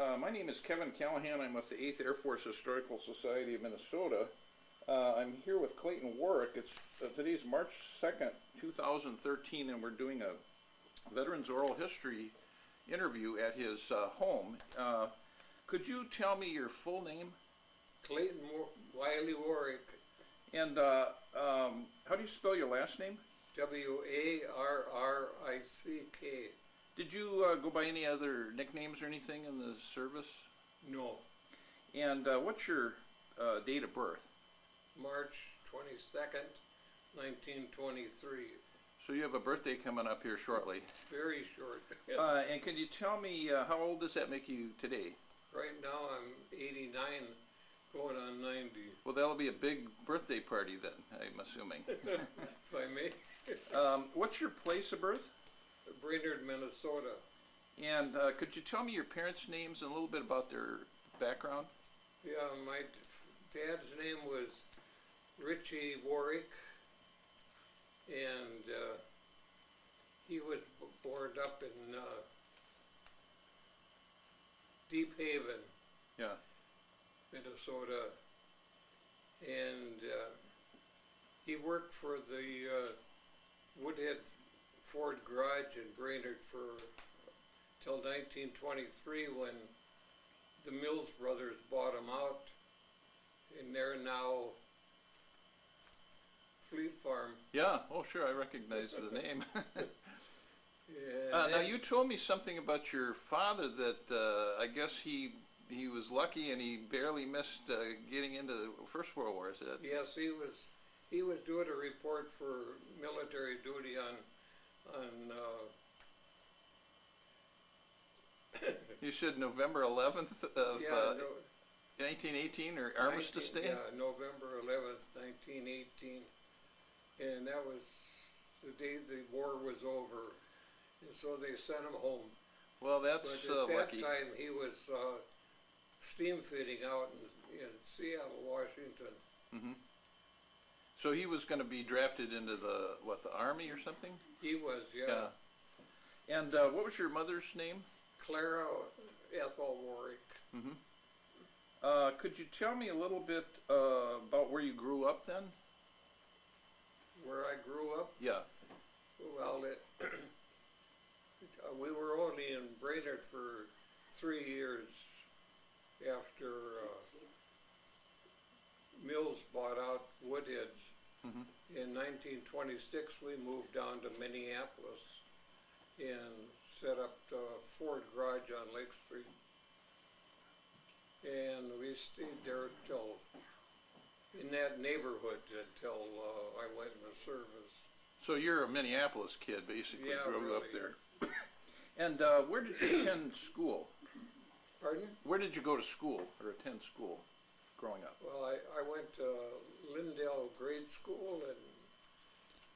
My name is Kevin Callahan. I'm with the 8th Air Force Historical Society of Minnesota. I'm here with Clayton Warrick. Today's March 2nd, 2013, and we're doing a Veterans Oral History interview at his home. Could you tell me your full name? Clayton Wiley Warrick. And how do you spell your last name? Warrick. Did you go by any other nicknames or anything in the service? No. And what's your date of birth? March 22nd, 1923. So you have a birthday coming up here shortly. Very short. And can you tell me how old does that make you today? Right now I'm 89, going on 90. Well, that'll be a big birthday party then, I'm assuming. If I may. What's your place of birth? Brainerd, Minnesota. And could you tell me your parents' names and a little bit about their background? Yeah, my dad's name was Richie Warrick, and he was born up in Deep Haven, Yeah. Minnesota, and he worked for the Woodhead Ford Garage in Brainerd till 1923, when the Mills brothers bought him out, and they're now Fleet Farm. Yeah, oh sure, I recognize the name. And now you told me something about your father that I guess he was lucky and he barely missed getting into the First World War, is it? yes, he was doing a report for military duty on You said November 11th of yeah, 1918, or Armistice Day? Yeah, November 11th, 1918, and that was the day the war was over, and so they sent him home. Well, that's But at that lucky. time he was steam fitting out in Seattle, Washington. Mm-hmm. So he was going to be drafted into the Army or something? He was, yeah. And what was your mother's name? Clara Ethel Warrick. Mm-hmm. Could you tell me a little bit about where you grew up then? Where I grew up? Yeah. Well, we were only in Brainerd for 3 years after Mills bought out Woodheads. Mm-hmm. In 1926, we moved down to Minneapolis and set up the Ford Garage on Lake Street. And we stayed there in that neighborhood until I went in the service. So you're a Minneapolis kid, basically, Yeah, grew up really. there. And where did you attend school? Pardon? Where did you go to school or attend school growing up? Well, I went to Lindale Grade School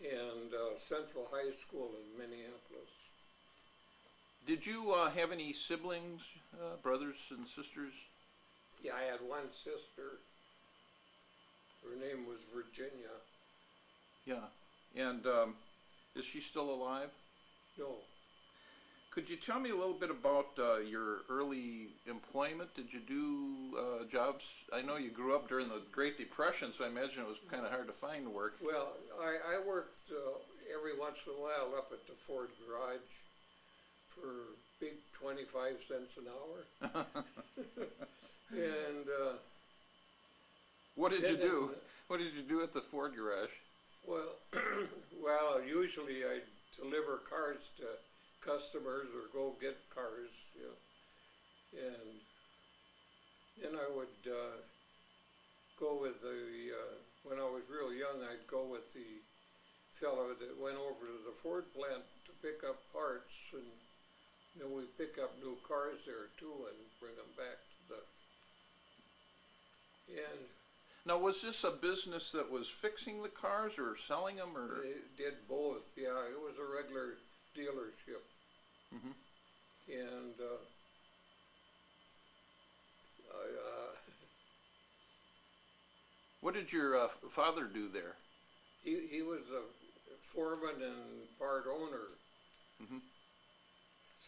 and Central High School in Minneapolis. Did you have any siblings, brothers and sisters? Yeah, I had one sister. Her name was Virginia. Yeah. And is she still alive? No. Could you tell me a little bit about your early employment? Did you do jobs? I know you grew up during the Great Depression, so I imagine it was kind of hard to find work. Well, I worked every once in a while up at the Ford Garage for big 25 cents an hour. And what did you do? What did you do at the Ford Garage? well, well, usually I deliver cars to customers or go get cars, you know. And then I would go with when I was real young, I'd go with the fellow that went over to the Ford plant to pick up parts, and then we pick up new cars there too and bring them back to and Now, was this a business that was fixing the cars or selling them, or? they did both, yeah. It was a regular dealership. Mm-hmm. And What did your father do there? he was a foreman and part owner. Mm-hmm.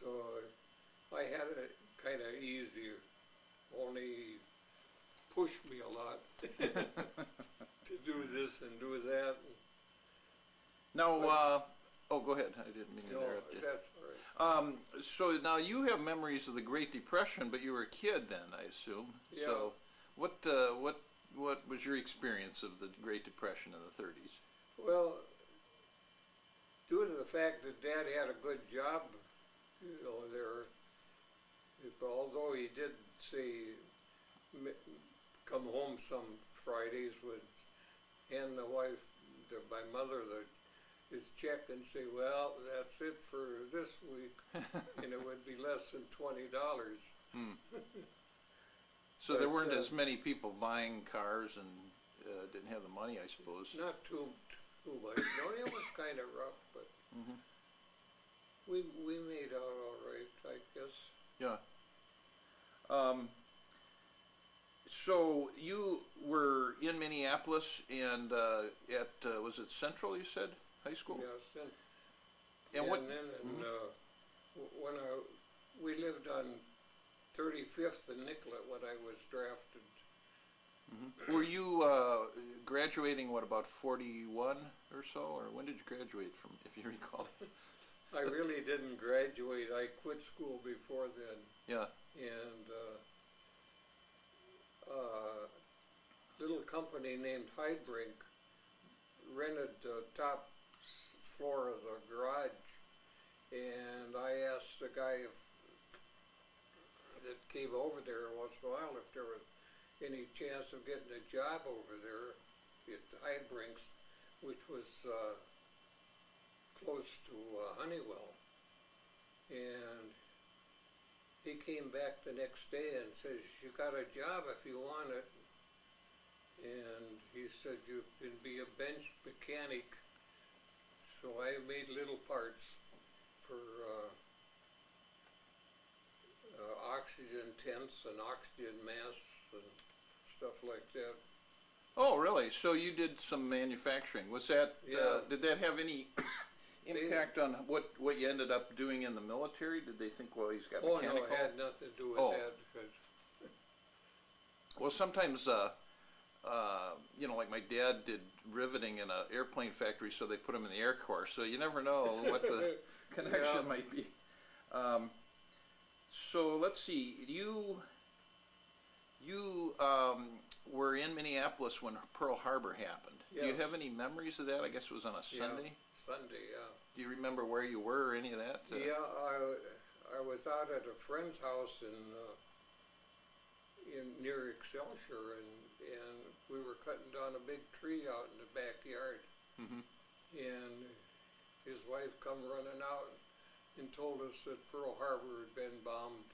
So I had a kind of easy, only pushed me a lot to do this and do that. Now, oh, go ahead. I didn't mean to No, interrupt you. that's all right. So now you have memories of the Great Depression, but you were a kid then, I assume. Yeah. So, what was your experience of the Great Depression in the 30s? Well, due to the fact that Dad had a good job, you know, there, although he did say come home some Fridays would hand the wife, my mother, his check and say, well, that's it for this week, and it would be less than $20. So But, there weren't as many people buying cars and didn't have the money, I suppose. Not too much. No, it was kind of rough, but we made out all right, I guess. Yeah. So you were in Minneapolis and at was it Central? You said high school. Yes, And what? When we lived on 35th and Nicollet when I was drafted. Were you graduating, what, about 41 or so? Or when did you graduate from, if you recall? I really didn't graduate. I quit school before then. Yeah. And little company named Hydebrink rented the top floor of the garage. And I asked the guy that came over there once in a while if there was any chance of getting a job over there at Hydebrink's, which was close to Honeywell. And he came back the next day and says, you got a job if you want it. And he said, you can be a bench mechanic. So I made little parts for oxygen tents and oxygen masks and stuff like that. Oh, really? So you did some manufacturing. Was that, Yeah. did that have any impact on what you ended up doing in the military? Did they think, well, he's got mechanical? Oh, no, it had nothing to do with that because... Well, sometimes, you know, like my dad did riveting in an airplane factory, so they put him in the Air Corps. So you never know what the connection might be. So let's see. You were in Minneapolis when Pearl Harbor happened. Yes. Do you have any memories of that? I guess it was on a Sunday. Sunday, yeah. Do you remember where you were or any of that? Yeah, I was out at a friend's house in near Excelsior, and we were cutting down a big tree out in the backyard. And his wife come running out and told us that Pearl Harbor had been bombed.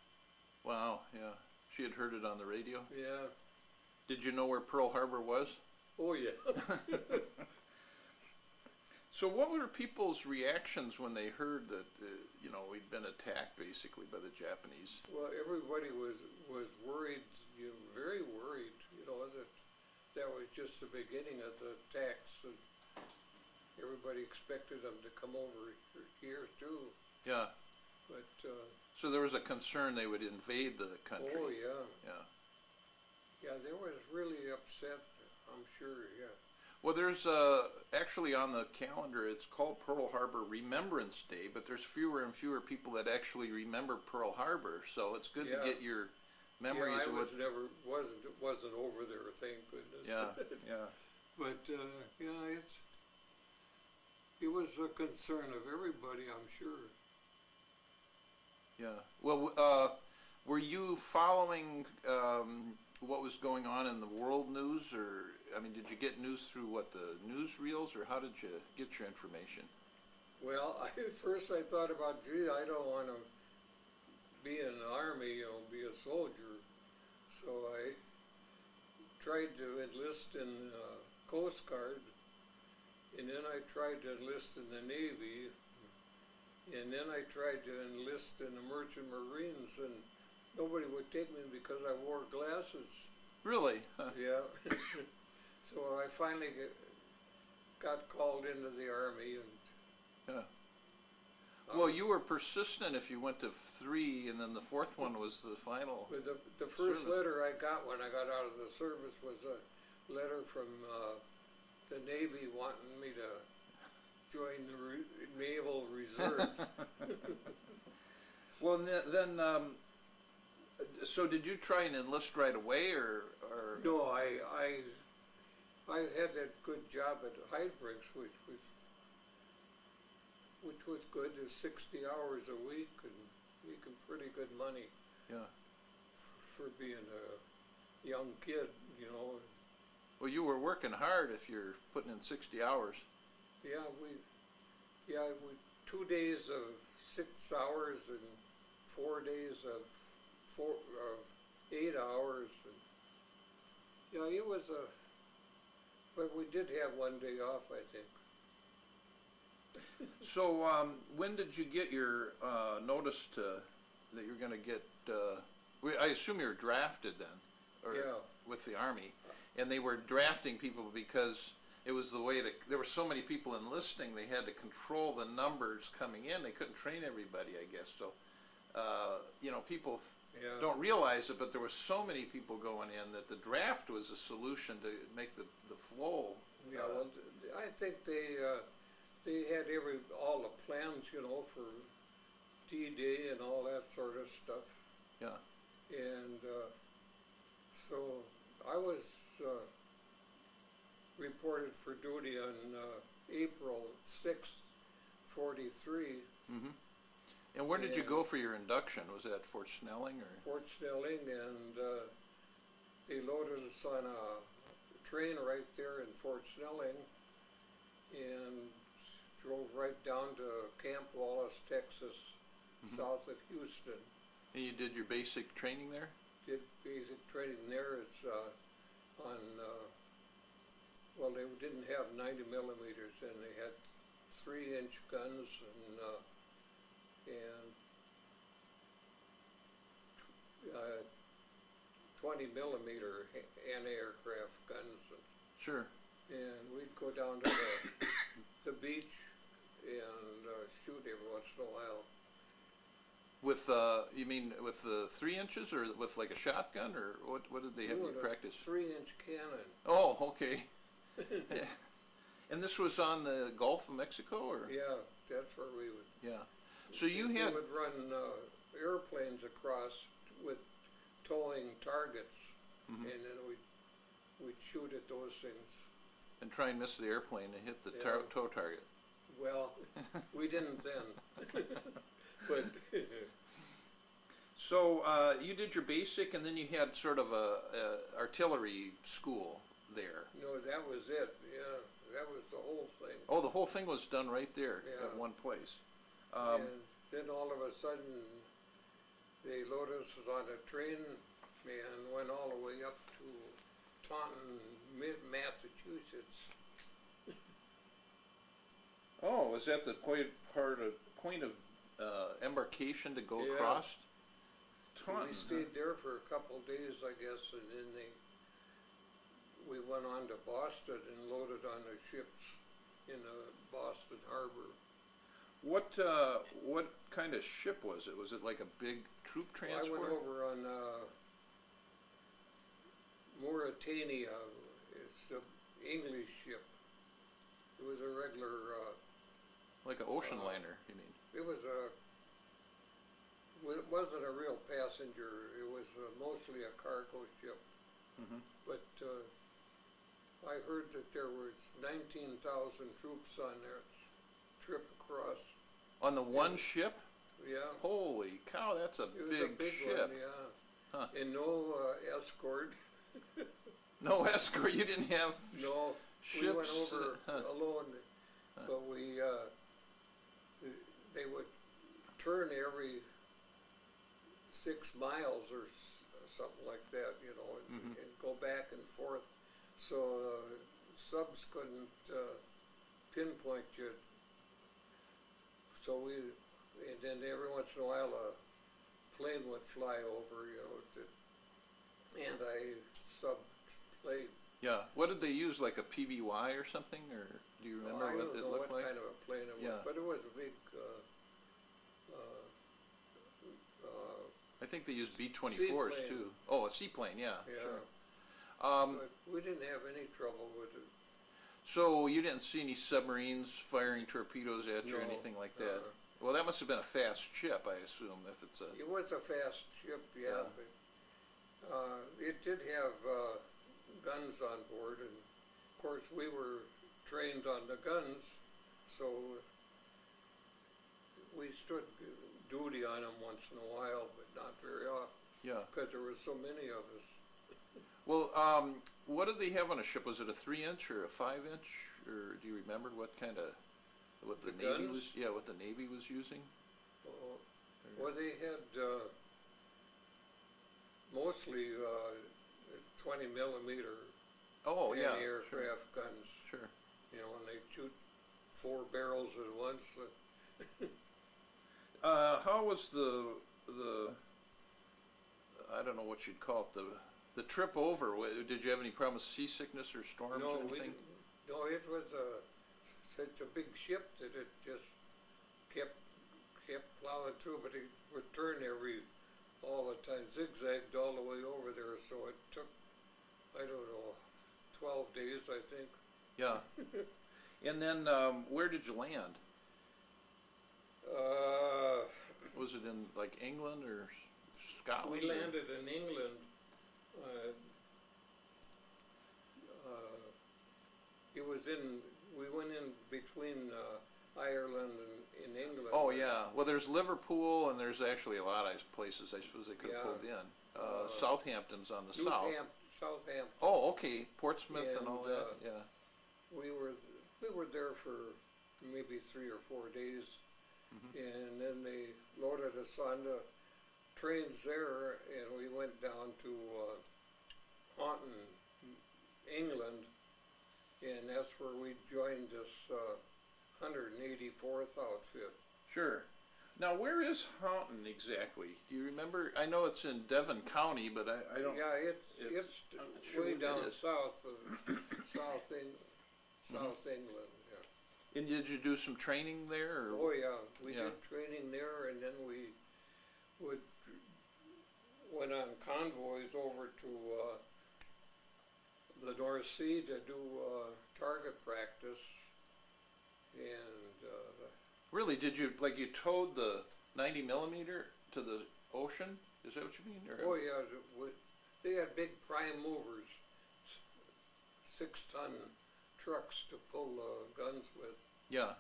Wow, yeah. She had heard it on the radio? Yeah. Did you know where Pearl Harbor was? Oh, yeah. So what were people's reactions when they heard that, you know, we'd been attacked basically by the Japanese? Well, everybody was worried, you know, very worried, you know, that was just the beginning of the attacks. And everybody expected them to come over here too. Yeah. But, so there was a concern they would invade the country. oh, yeah. Yeah. Yeah, they was really upset, I'm sure, yeah. Well, there's actually on the calendar, it's called Pearl Harbor Remembrance Day, but there's fewer and fewer people that actually remember Pearl Harbor. So it's good to get your memories Yeah, I of what. wasn't over there, thank goodness. Yeah, yeah. But, yeah, it was a concern of everybody, I'm sure. Yeah. Well, were you following what was going on in the world news, or I mean, did you get news through what, the newsreels, or how did you get your information? Well, first I thought about, gee, I don't want to be in the army, you know, be a soldier. So I tried to enlist in Coast Guard, and then I tried to enlist in the Navy, and then I tried to enlist in the Merchant Marines, and nobody would take me because I wore glasses. Really? Huh. Yeah. So I finally got called into the Army, and Yeah. Well, you were persistent if you went to 3, and then the 4th one was the final. But the first service. letter I got when I got out of the service was a letter from the Navy wanting me to join the Naval Reserve. Well, then, so did you try and enlist right away, or? No, I had that good job at Heidrich's, which was good. It was 60 hours a week and making pretty good money. Yeah. For being a young kid, you know. Well, you were working hard if you're putting in 60 hours. Yeah, we 2 days of 6 hours and 4 days of 8 hours. And, yeah, it was but we did have 1 day off, I think. So, when did you get your notice that you're going to get? I assume you were drafted then, or Yeah. with the Army, and they were drafting people because it was the way there were so many people enlisting. They had to control the numbers coming in. They couldn't train everybody, I guess. So, you know, people Yeah. don't realize it, but there were so many people going in that the draft was a solution to make the flow. Yeah, well, I think they had all the plans, you know, for D-Day and all that sort of stuff. Yeah. And so I was reported for duty on April 6th, 43. Mm-hmm. And where did you go for your induction? Was that Fort Snelling or? Fort Snelling, and they loaded us on a train right there in Fort Snelling and drove right down to Camp Wallace, Texas, south of Houston. And you did your basic training there? Did basic training there. It's on, well, they didn't have 90 millimeters, and they had 3-inch guns and 20 millimeter anti-aircraft guns. Sure. And we'd go down to the beach and shoot every once in a while. With you mean with the 3 inches, or with like a shotgun, or what did they have you practice? 3-inch cannon. Oh, okay. Yeah. And this was on the Gulf of Mexico, or? Yeah, that's where we would. Yeah. So you we had. would run airplanes across with towing targets, and then we'd shoot at those things. And try and miss the airplane and hit the tow target. Well, we didn't then. But so you did your basic, and then you had sort of a artillery school there. no, that was it. Yeah, that was the whole thing. Oh, the whole thing was done right there Yeah. at one place. And then all of a sudden, they loaded us on a train and went all the way up to Taunton, Massachusetts. Oh, was that the point of embarkation to go Yeah. across? So we stayed there for a couple of days, I guess, and then we went on to Boston and loaded on the ships in Boston Harbor. What kind of ship was it? Was it like a big troop transport? I went over on Mauritania. It's the English ship. It was a regular. Like an ocean liner, you mean? It wasn't a real passenger. It was mostly a cargo ship. But I heard that there was 19,000 troops on that trip across. On the one ship? Yeah. Holy cow, that's a It was a big ship. one, yeah. Huh. And no escort. No escort. You didn't have. No, ships. we went over alone, but they would turn every 6 miles or something like that, you know, and go back and forth. So subs couldn't pinpoint you. So and then every once in a while a plane would fly over, you know, and I sub-played. Yeah. What did they use? Like a PVY or something, or do you remember I what don't it know looked what like? kind of a plane it was, Yeah. but it was a big I think they used B-24s Seaplane. too. Oh, a seaplane, yeah, yeah. sure. But we didn't have any trouble with it. So you didn't see any submarines firing torpedoes at you or No, anything like that? Well, that must have been a fast ship, I assume, if it's a... It was a fast ship, yeah, Yeah. but it did have guns on board, and of course we were trained on the guns, so we stood duty on them once in a while, but not very often, Yeah. because there were so many of us. Well, what did they have on a ship? Was it a 3-inch or a 5-inch? Or do you remember what kind of, what the The Navy guns? was, yeah, what the Navy was using? Oh, well, they had mostly 20 millimeter Oh, yeah. anti-aircraft guns, Sure. you know, and they shoot 4 barrels at once. How was the, I don't know what you'd call it, the trip over? Did you have any problems, seasickness or storms No, or anything? no, it was such a big ship that it just kept plowing through, but it would turn all the time, zigzagged all the way over there, so it took, I don't know, 12 days, I think. Yeah. And then, where did you land? Was it in, like, England or Scotland? We landed in England. We went in between Ireland and in England. Oh, yeah. Well, there's Liverpool, and there's actually a lot of places I suppose they could have Yeah. pulled in. Southampton's on the south. Southampton. Oh, okay. Portsmouth and all And, that, yeah. We were there for maybe 3 or 4 days, and then they loaded us on the trains there, and we went down to Taunton, England, and that's where we joined this 184th outfit. Sure. Now, where is Houghton exactly? Do you remember? I know it's in Devon County, but I don't... Yeah, it's I'm not sure way what it down is. south of South England, yeah. And did you do some training there? Or? Oh, yeah, we Yeah. did training there, and then we went on convoys over to the North Sea to do target practice, and Really, did you, like, you towed the 90 millimeter to the ocean? Is that what you mean? Or? oh yeah, they had big prime movers, 6-ton trucks to pull guns with. Yeah.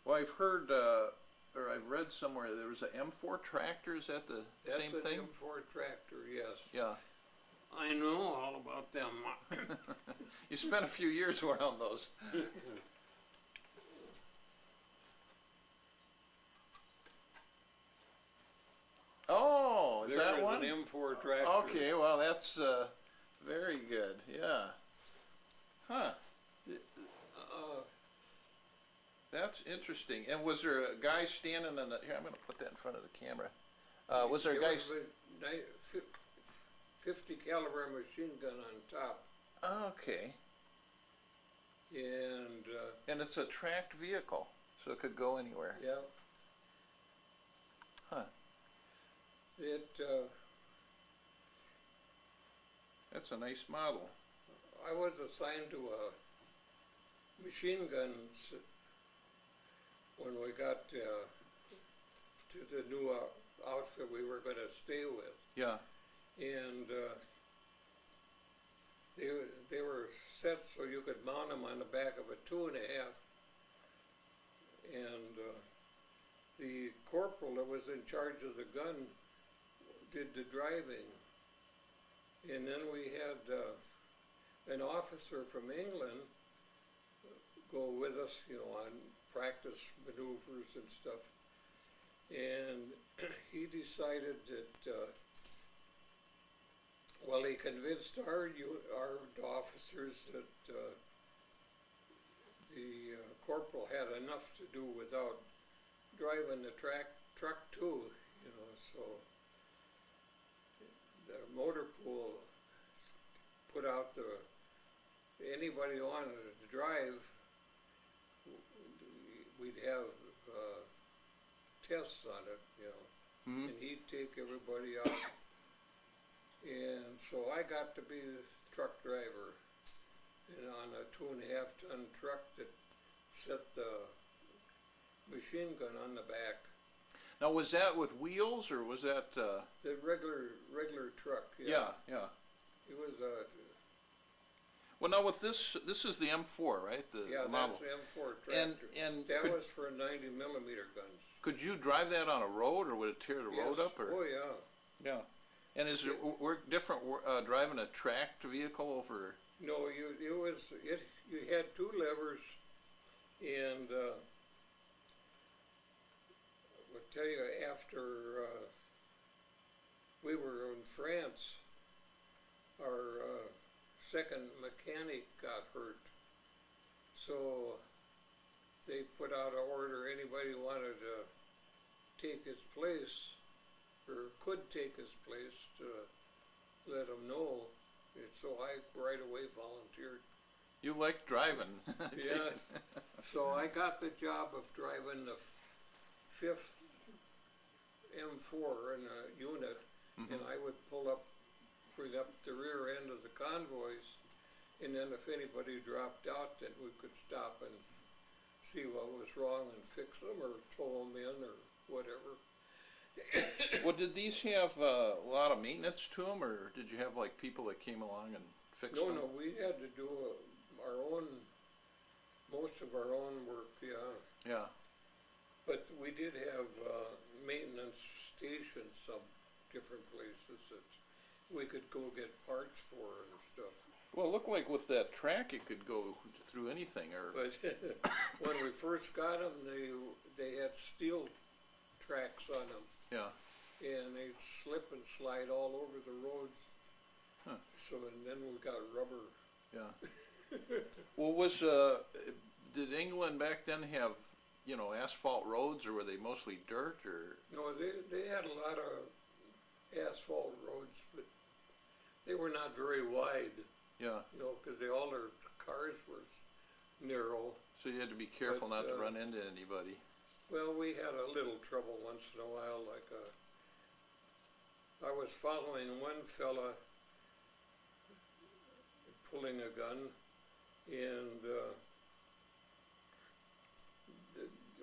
Well, I've heard, or I've read somewhere there was an M4 tractor. Is that the same That's thing? an M4 tractor, yes. Yeah. I know all about them. You spent a few years around those. Oh, is that one? There's an M4 tractor. Okay, well that's very good. Yeah. Huh. That's interesting. And was there a guy standing on the? Here, I'm going to put that in front of the camera. Was there a guy? There was a 50 caliber machine gun on top, Okay. and And it's a tracked vehicle, so it could go anywhere. yeah, Huh. it. That's a nice model. I was assigned to a machine gun when we got to the new outfit we were going to stay with, Yeah. and they were set so you could mount them on the back of a 2.5, and the corporal that was in charge of the gun did the driving, and then we had an officer from England go with us, you know, on practice maneuvers and stuff, and he decided that well, he convinced our officers that the corporal had enough to do without driving the truck too, you know, so the motor pool put out anybody who wanted to drive, we'd have tests on it, you know. Mhm. And he'd take everybody out. And so I got to be the truck driver, and on a 2.5-ton truck that set the machine gun on the back. Now, was that with wheels, or was that, The regular truck, yeah, yeah. It was Well, now with this is the M4, right? The model. that's the M4 tractor. And that could, was for 90mm guns. could you drive that on a road, or would it tear the road Yes. up? Or? Oh yeah. Yeah. And is it work different driving a tracked vehicle over? No, you had two levers, and I'll tell you, after we were in France, our second mechanic got hurt, so they put out an order. Anybody wanted to take his place, or could take his place, to let him know. And so I right away volunteered. You like driving. Yeah. So I got the job of driving the 5th M4 in a unit, and I would bring up the rear end of the convoys, and then if anybody dropped out, then we could stop and see what was wrong and fix them or tow them in or whatever. Well, did these have a lot of maintenance to them, or did you have like people that came along and fixed them? No, we had to do most of our own work, yeah. Yeah. But we did have maintenance stations some different places that we could go get parts for and stuff. Well, it looked like with that track it could go through anything, or. But when we first got them, they had steel tracks on them, Yeah. and they'd slip and slide all over the roads. Huh. So and then we got rubber. Yeah. Well, did England back then have, asphalt roads, or were they mostly dirt, or? No, they had a lot of asphalt roads, but they were not very wide. Yeah. Because all their cars were narrow. So you had to be careful not to run into anybody. Well, we had a little trouble once in a while, I was following one fella pulling a gun, and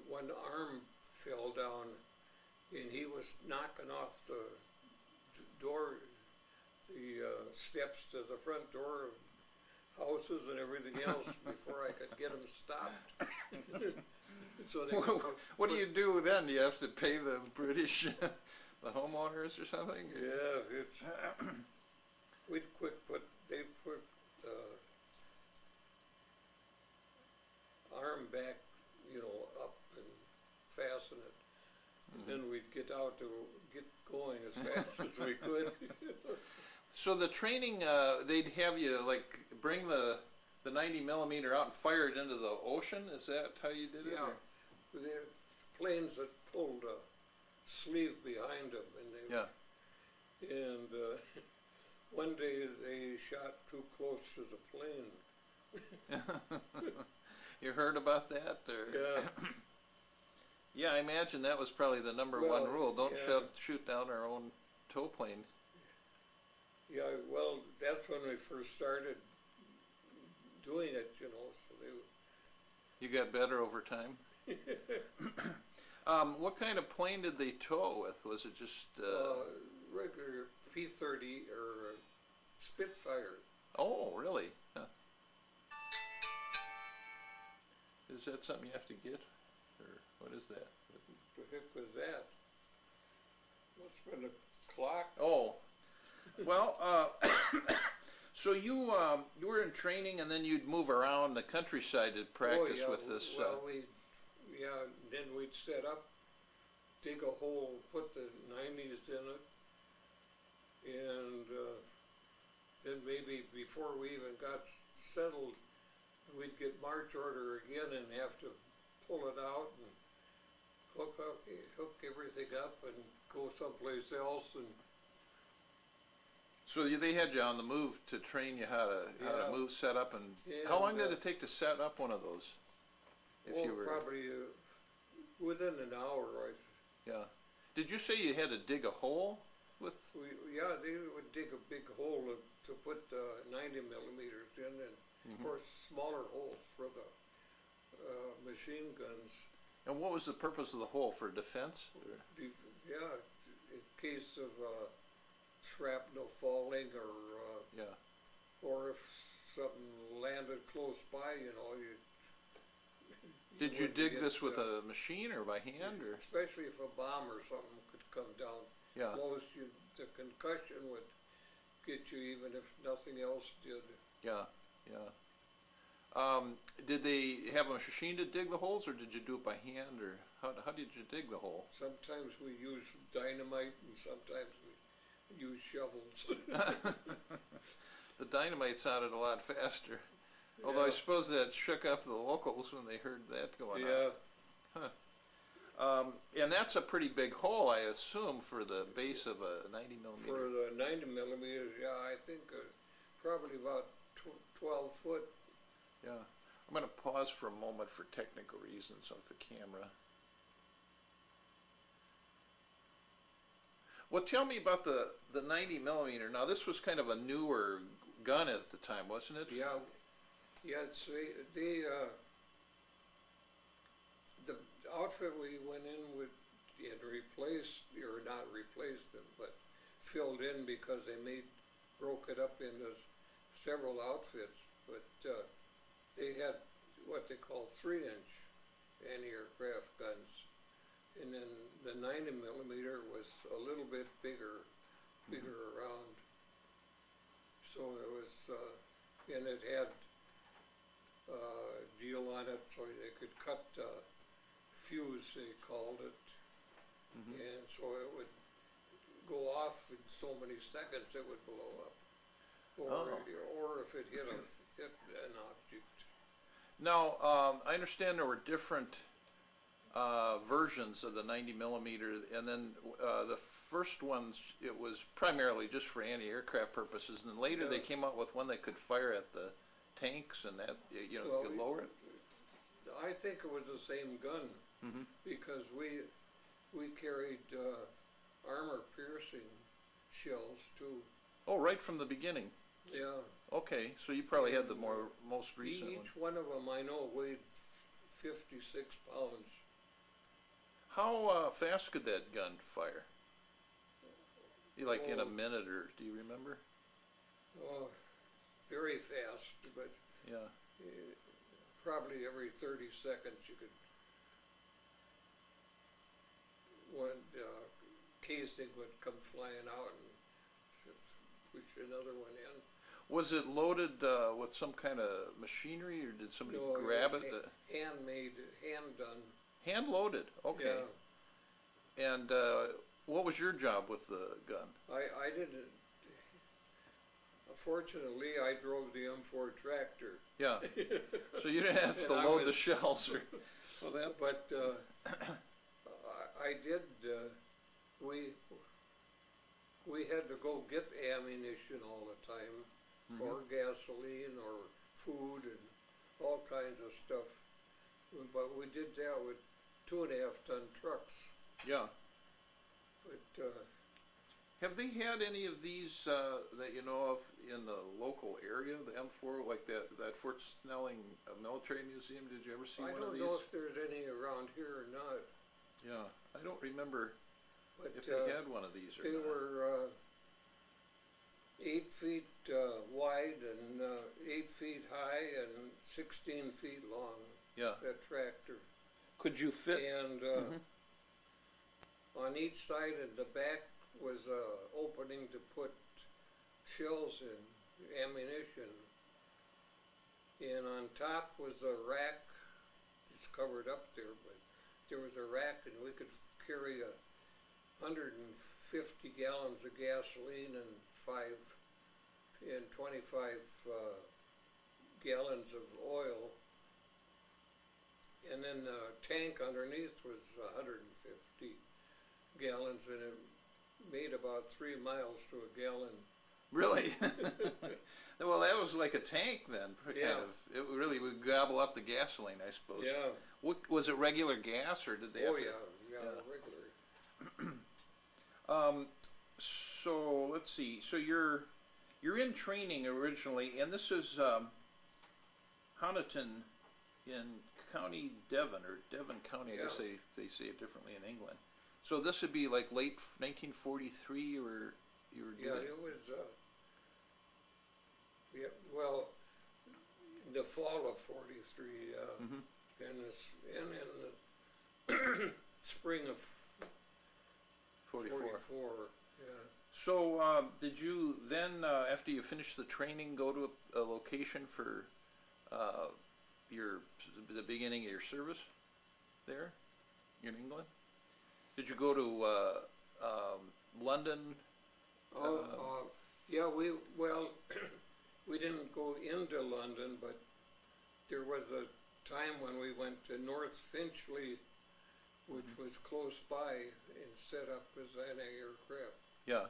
one arm fell down, and he was knocking off the door, the steps to the front door of houses and everything else before I could get him stopped. So they what do you do then? Do you have to pay the British, the homeowners or something? Yeah, they put arm back, up and fasten it. And then we'd get out to get going as fast as we could. So the training, they'd have you bring the 90mm out and fire it into the ocean? Is that how you did it? Yeah, the planes that pulled a sleeve behind them, and and one day they shot too close to the plane. You heard about that? Or? Yeah. Yeah, I imagine that was probably the number one rule. Don't shoot down our own tow plane. Yeah, well, that's when we first started doing it, so You got better over time? What kind of plane did they tow with? Was it just... regular P-30 or Spitfire. Oh, really? Huh. Is that something you have to get? Or what is that? The heck was that? Must have been a clock. Oh. Well, so you were in training, and then you'd move around the countryside to practice with this. Well, then we'd set up, dig a hole, put the 90s in it, and then maybe before we even got settled, we'd get march order again and have to pull it out and hook everything up and go someplace else. And so they had you on the move to train you how to move, set up, and how long did it take to set up one of those? Probably within an hour. Yeah. Did you say you had to dig a hole with? Yeah, they would dig a big hole to put the 90 millimeters in, and of course smaller holes for the machine guns. And what was the purpose of the hole, for defense? Yeah, in case of shrapnel falling, Yeah. or if something landed close by, you know, Did you would dig get, this with a machine or by hand, or? especially if a bomb or something could come down Yeah. close, the concussion would get you even if nothing else did. Yeah. Yeah. Did they have a machine to dig the holes, or did you do it by hand, or how did you dig the hole? Sometimes we use dynamite and sometimes we use shovels. The dynamite sounded a lot faster. Although I Yeah. suppose that shook up the locals when they heard that going Yeah, on. And that's a pretty big hole, I assume, for the base of a 90 millimeter. for the 90 millimeters, yeah, I think probably about 12 foot. Yeah. I'm going to pause for a moment for technical reasons with the camera. Well, tell me about the 90 millimeter. Now, this was kind of a newer gun at the time, wasn't it? Yeah, it's the outfit we went in with and replaced, or not replaced them, but filled in because they broke it up into several outfits. But they had what they call 3-inch anti-aircraft guns, and then the 90 millimeter was a little bit bigger around. So it was, and it had a deal on it so they could cut fuse, they called it, and so it would go off in so many seconds it would blow up, or if it hit an object. Now, I understand there were different versions of the 90 millimeter, and then the first ones, it was primarily just for anti-aircraft purposes, and then later they came out with one that could fire at the tanks, and that, you know, could lower it. I think it was the same gun, because we carried armor-piercing shells too. Oh, right from the beginning. Yeah. Okay, so you probably had the most recent one. Each one of them I know weighed 56 pounds. How fast could that gun fire? Like in a minute, or do you remember? Oh, very fast, but Yeah. probably every 30 seconds you could, one casing would come flying out and just push another one in. Was it loaded with some kind of machinery, or did somebody No, grab was it? handmade, hand done. Hand loaded, okay. Yeah. And what was your job with the gun? I didn't, fortunately I drove the M4 tractor. Yeah, so you didn't have to And I load the was- shells, or, well, that, But I did, we had to go get ammunition all the time, or gasoline, or food, and all kinds of stuff. But we did that with 2.5-ton trucks. yeah. But Have they had any of these that you know of in the local area, the M4, like that Fort Snelling Military Museum? Did you ever see I one of don't these? know if there's any around here or not. Yeah, I don't remember But if they had one of these or they not. were 8 feet wide and 8 feet high and 16 feet long, Yeah. that tractor. Could you fit? And on each side and the back was a opening to put shells in, ammunition. And on top was a rack. It's covered up there, but there was a rack, and we could carry 150 gallons of gasoline and 25 gallons of oil. And then the tank underneath was 150 gallons, and it made about 3 miles to a gallon. Really? Well, that was like a tank then, kind Yeah. of. It really would gobble up the gasoline, I suppose. Yeah. Was it regular gas, or did they have Oh to? yeah, regular. So let's see. So you're in training originally, and this is Honiton in County Devon, or Devon County. I guess they say it differently in England. So this would be like late 1943, or you were doing? Yeah, it was. Yeah, well, the fall of '43, and in the spring of '44. Yeah. So did you then, after you finished the training, go to a location for the beginning of your service there in England? Did you go to London? Yeah, we didn't go into London, but there was a time when we went to North Finchley, which was close by, and set up as anti-aircraft. Yeah.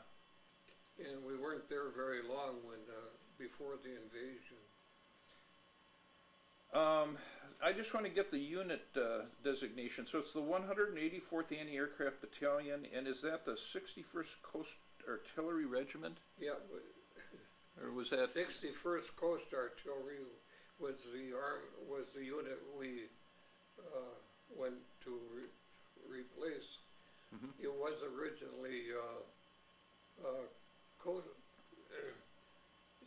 And we weren't there very long before the invasion. I just want to get the unit designation. So it's the 184th Anti-Aircraft Battalion, and is that the 61st Coast Artillery Regiment? Yeah. Or was that 61st Coast Artillery was the unit we went to replace. It was originally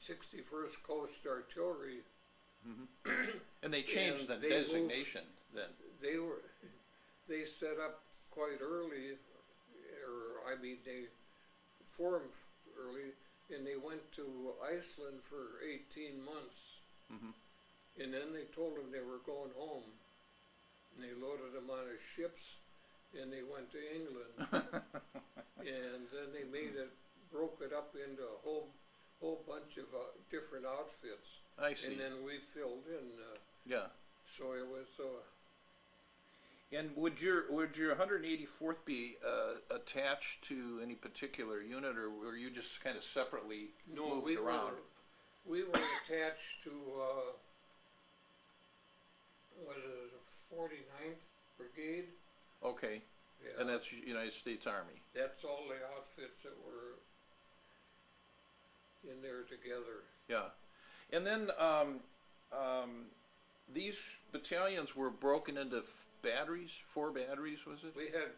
61st Coast Artillery. And they changed the designation then. They set up quite early, they formed early, and they went to Iceland for 18 months. And then they told them they were going home, and they loaded them on ships, and they went to England. And then they broke it up into a whole bunch of different outfits. I see. And then we filled in. Yeah. So it was. And would your 184th be attached to any particular unit, or were you just kind of separately moved around? We were attached to was it the 49th Brigade? Okay. Yeah. And that's United States Army. That's all the outfits that were in there together. Yeah. And then these battalions were broken into batteries, 4 batteries, was it? We had,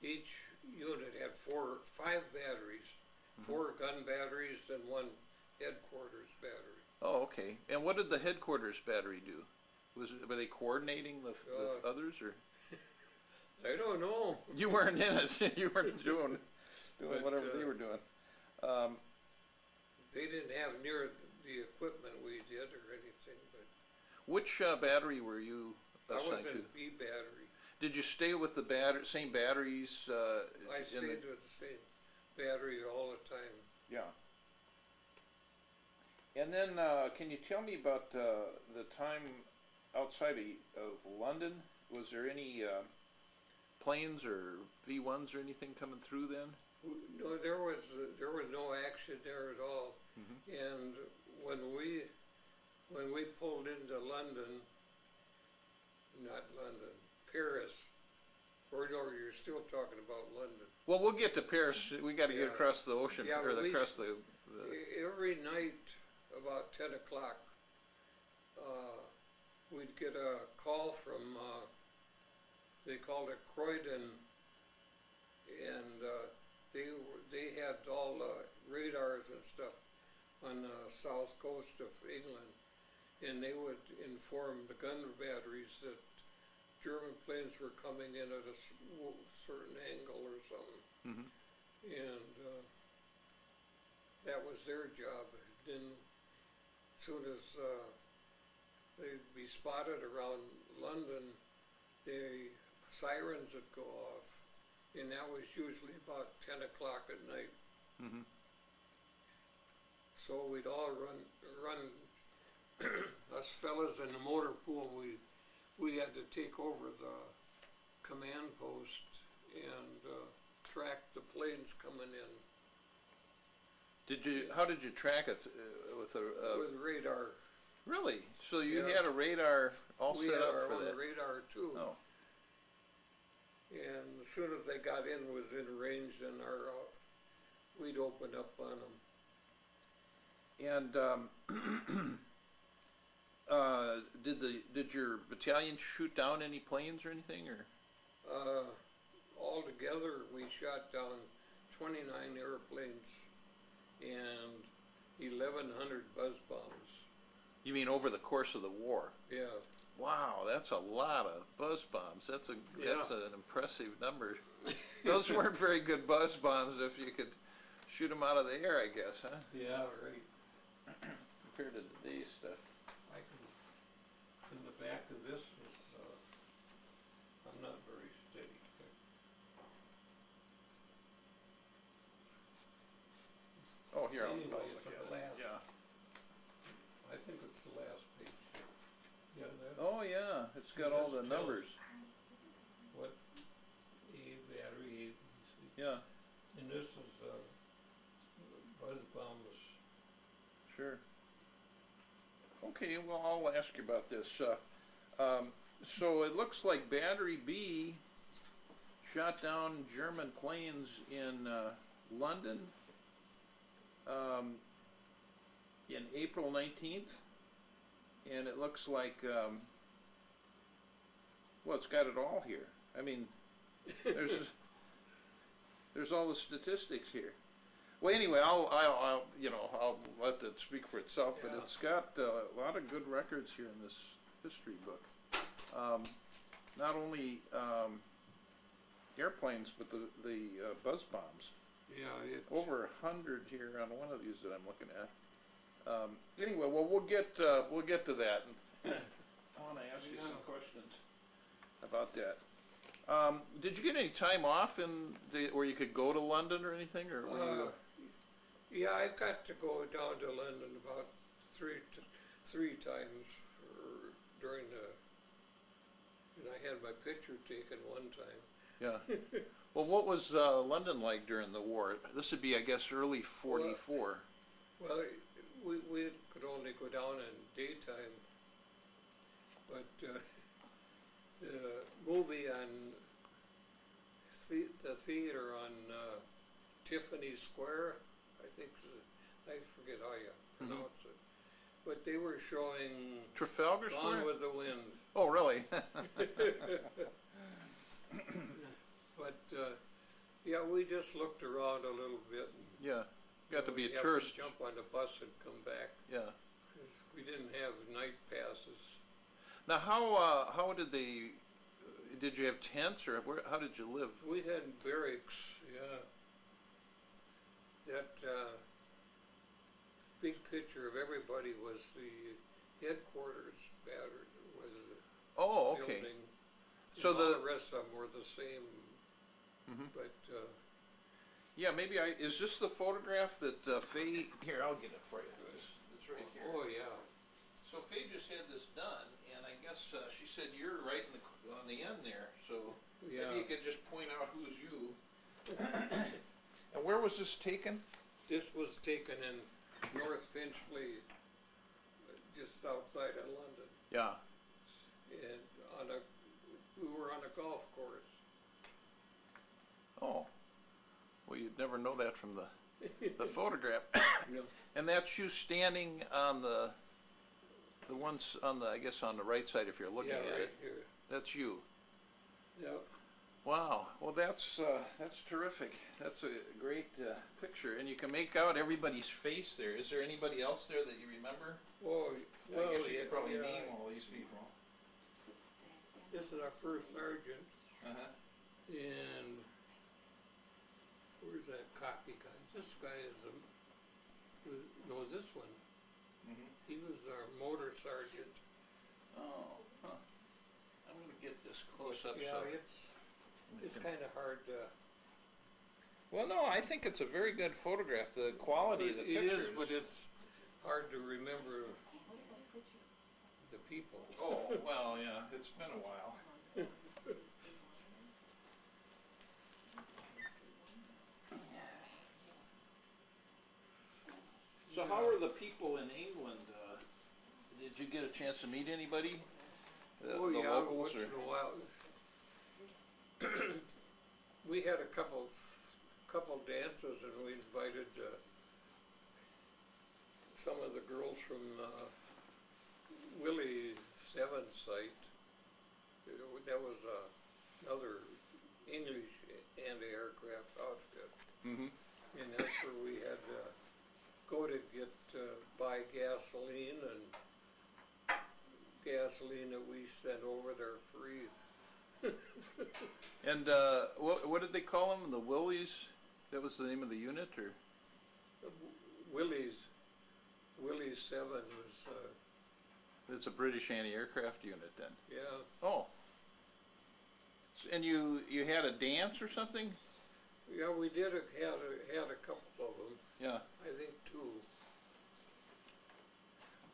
each unit had 5 batteries, 4 gun batteries and 1 headquarters battery. Oh, okay. And what did the headquarters battery do? Were they coordinating with others, or? I don't know. You weren't in it. You weren't doing whatever they were doing. They didn't have near the equipment we did or anything, but. Which battery were you assigned to? I was in B battery. Did you stay with the same batteries? I stayed with the same battery all the time. Yeah. And then, can you tell me about the time outside of London? Was there any planes or V1s or anything coming through then? No, there was no action there at all. And when we pulled into Paris, or no, you're still talking about London. Well, we'll get to Paris. We got to get across the ocean, or across the. Every night about 10 o'clock, we'd get a call from they called it Croydon, and they had all radars and stuff on the south coast of England, and they would inform the gun batteries that German planes were coming in at a certain angle or something. And that was their job. Then as soon as they'd be spotted around London, the sirens would go off, and that was usually about 10 o'clock at night. So we'd all run us fellas in the motor pool, we had to take over the command post and track the planes coming in. How did you track it with radar? Really? So you had a radar all set up for that? We had our own radar too. Oh. And soon as they got in within range, then we'd open up on them. And did your battalion shoot down any planes or anything, or? Altogether, we shot down 29 airplanes and 1,100 buzz bombs. You mean over the course of the war? Yeah. Wow, that's a lot of buzz bombs. That's an impressive number. Those weren't very good buzz bombs if you could shoot them out of the air, I guess, huh? Yeah, right. Compared to today's stuff. I can, in the back of this is, I'm not very steady. Oh, here, I'll Anyway, look it's at the it. last. Yeah. I think it's the last page. Yeah, that, Oh, yeah, it's got all the Just numbers. what, A, battery, A, Yeah, and this is, buzz bombs. sure. Okay, well, I'll ask you about this. So it looks like Battery B shot down German planes in London in April 19th, and it looks like, well, it's got it all here. I mean, there's all the statistics here. Well, anyway, I'll let that speak for itself, but Yeah. it's got a lot of good records here in this history book. Not only airplanes, but the buzz bombs. Yeah, it's. Over 100 here on one of these that I'm looking at. Anyway, well, we'll get to that. I want to ask you some questions about that. Did you get any time off where you could go to London or anything, or? Were you, Yeah, I got to go down to London about three times during and I had my picture taken one time. yeah. Well, what was London like during the war? This would be, I guess, early '44. Well, we could only go down in daytime, but the movie on the theater on Tiffany Square, I think, I forget how you pronounce it, but they were showing Trafalgar Gone Square? with the Wind. Oh, really? But yeah, we just looked around a little bit. And, Yeah. Got to be a you have tourist. jump on the bus and come back. Yeah. 'Cause we didn't have night passes. Now, how did did you have tents, or how did you live? We had barracks, yeah. That big picture of everybody was the headquarters battered, was the Oh, okay. building. So And all the- the rest of them were the same, Mhm. but Yeah, maybe is this the photograph that Faye, here, I'll get it for you. It's right here. oh yeah. So Faye just had this done, and I guess she said you're right on the end there, so Yeah. maybe you could just point out who's you. And where was this taken? This was taken in North Finchley, just outside of London, Yeah. and we were on a golf course. Oh. Well, you'd never know that from the photograph. Yeah. And that's you standing on the ones on I guess on the right side if you're looking Yeah, at right it. here. That's you. Yeah. Wow. Well, that's terrific. That's a great picture, and you can make out everybody's face there. Is there anybody else there that you remember? Oh, well, I guess you yeah, could probably yeah. name all these people. This is our first sergeant, Uh-huh. and where's that cocky guy? This guy is this one. Mhm. He was our motor sergeant. Oh, huh. I'm gonna get this close up. Yeah, so it's kind of hard to. Well, no, I think it's a very good photograph. The quality of the It pictures. is, but it's hard to remember the people. Oh, well, yeah, it's been a while. So how are the people in England? Did you get a chance to meet anybody? Oh The yeah, locals once or? in a while. we had a couple dances, and we invited some of the girls from Willys 7 site. That was another English anti-aircraft outfit. Mm-hmm. And that's where we had to go to get, buy gasoline, and gasoline that we sent over there free. And what did they call them? The Willys? That was the name of the unit, or? Willys 7 was, It's a British anti-aircraft unit then. yeah. Oh. And you had a dance or something? Yeah, we did had a couple of them. Yeah. I think 2.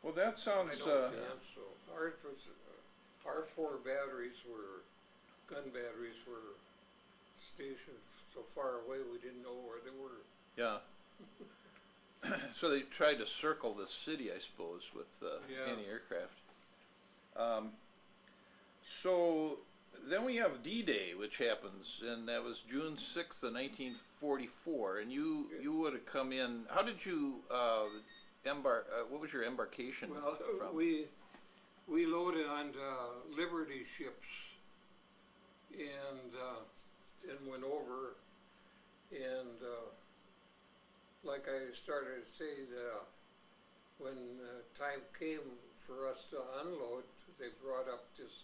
Well, that I sounds. don't dance, so ours was our 4 batteries were gun batteries were stationed so far away we didn't know where they were. Yeah. So they tried to circle the city, I suppose, with Yeah. anti-aircraft. So then we have D-Day, which happens, and that was June 6th of 1944, and you would have come in. How did you embark? What was your embarkation Well, from? we loaded onto Liberty ships, and then went over, and like I started to say, when time came for us to unload, they brought up this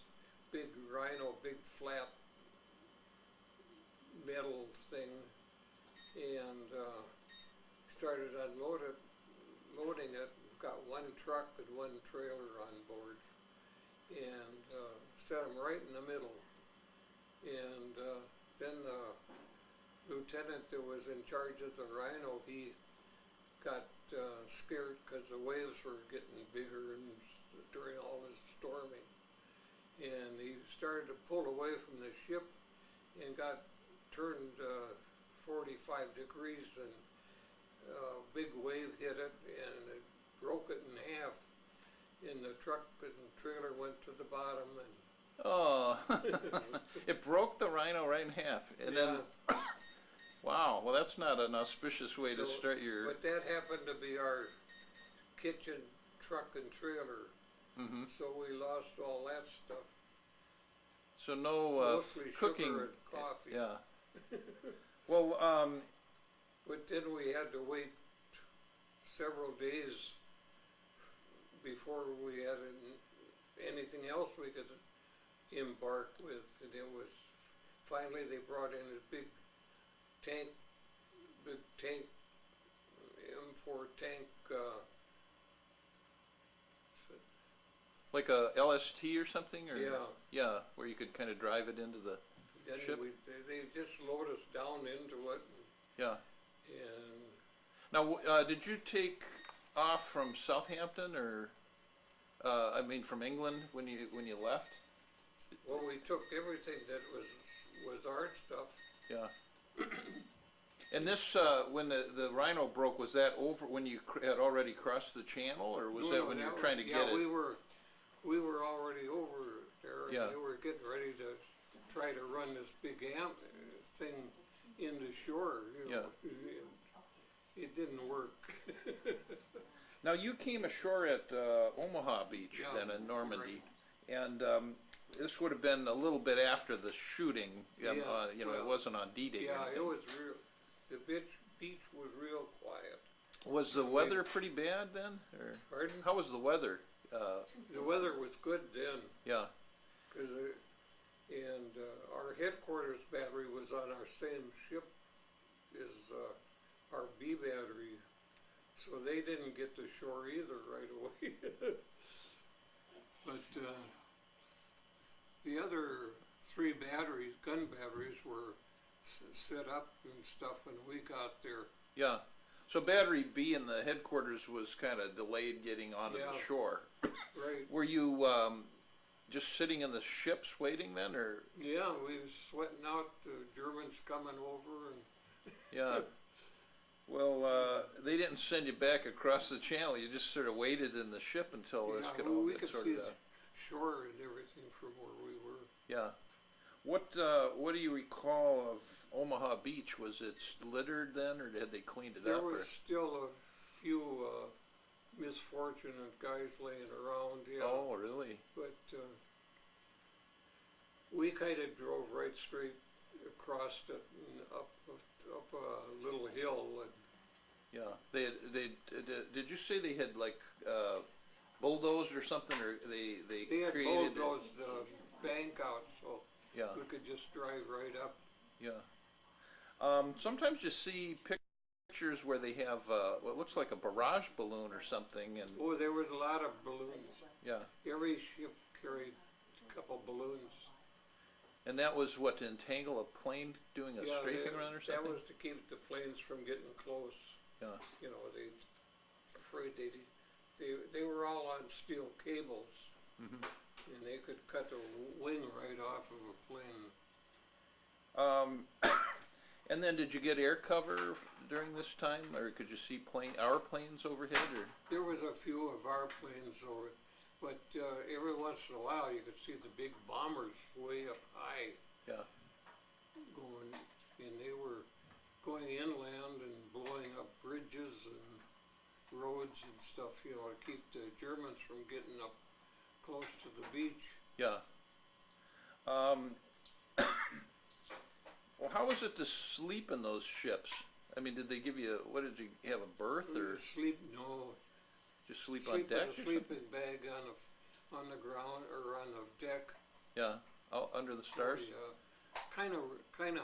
big Rhino, big flat metal thing, and started loading it. Got 1 truck and 1 trailer on board, and set them right in the middle. And then the lieutenant that was in charge of the Rhino, he got scared because the waves were getting bigger and during all this storming. And he started to pull away from the ship and got turned 45 degrees, and a big wave hit it and it broke it in half. And the truck and trailer went to the bottom, and Oh, it broke the Rhino right in half, and then. Wow, well that's not an auspicious way to start your. But that happened to be our kitchen, truck and trailer, Mm-hmm. so we lost all that stuff. So no Mostly cooking. sugar and coffee. Yeah. Well, But then we had to wait several days before we had anything else we could embark with. And it was, finally they brought in a big tank, M4 tank, like a LST or something, or yeah. where you could kind of drive it into the Then ship. they just load us down into it. Yeah. And Now, did you take off from Southampton, or I mean from England when you left? well, we took everything that was our stuff. Yeah. And this, when the Rhino broke, was that over when you had already crossed the channel, or was that when you were trying to get it? Yeah, we were already over there. Yeah. And they were getting ready to try to run this big thing into shore. You know. Yeah. It didn't work. Now you came ashore at Omaha Beach, Yeah, then in Normandy, and this would have been a little bit after the shooting. Yeah, You know, it well, wasn't on D-Day. or Yeah, anything. it was real. The beach was real quiet. Was the weather pretty bad then, or Pardon? how was the weather? The weather was good then, Yeah. cause our headquarters battery was on our same ship as our B battery, so they didn't get to shore either right away. But the other 3 batteries, gun batteries, were set up and stuff when we got there. Yeah. So Battery B in the headquarters was kind of delayed getting onto Yeah. the shore. Right. Were you just sitting in the ships waiting then, or? Yeah, we was sweating out the Germans coming over, and Yeah. Well, they didn't send you back across the channel. You just sort of waited in the ship until this could all we get could see sorted the out. shore and everything from where we were. Yeah. What do you recall of Omaha Beach? Was it littered then, or had they cleaned it There up? was still a few misfortunate guys laying around, yeah. Oh, really? But we kind of drove right straight across it and up a little hill. And Yeah. Did you say they had like bulldozed or something, or they had created bulldozed the bank out, so Yeah. we could just drive right up. Yeah. Sometimes you see pictures where they have what looks like a barrage balloon or something, and Oh, there was a lot of balloons. yeah. Every ship carried a couple balloons. And that was what, to entangle a plane doing a strafing run or something? That was to keep the planes from getting close. Yeah. You know, afraid they were all on steel cables, Mm-hmm. and they could cut the wing right off of a plane. And then did you get air cover during this time, or could you see our planes overhead, or? There was a few of our planes over, but every once in a while you could see the big bombers way up high Yeah. going, and they were going inland and blowing up bridges and roads and stuff, you know, to keep the Germans from getting up close to the beach. Yeah. Well, how was it to sleep in those ships? I mean, did they give you, what did you have, a berth, or No. just sleep on deck? With a Or something? sleeping bag on the ground or on the deck. Yeah, out under the stars. Kind of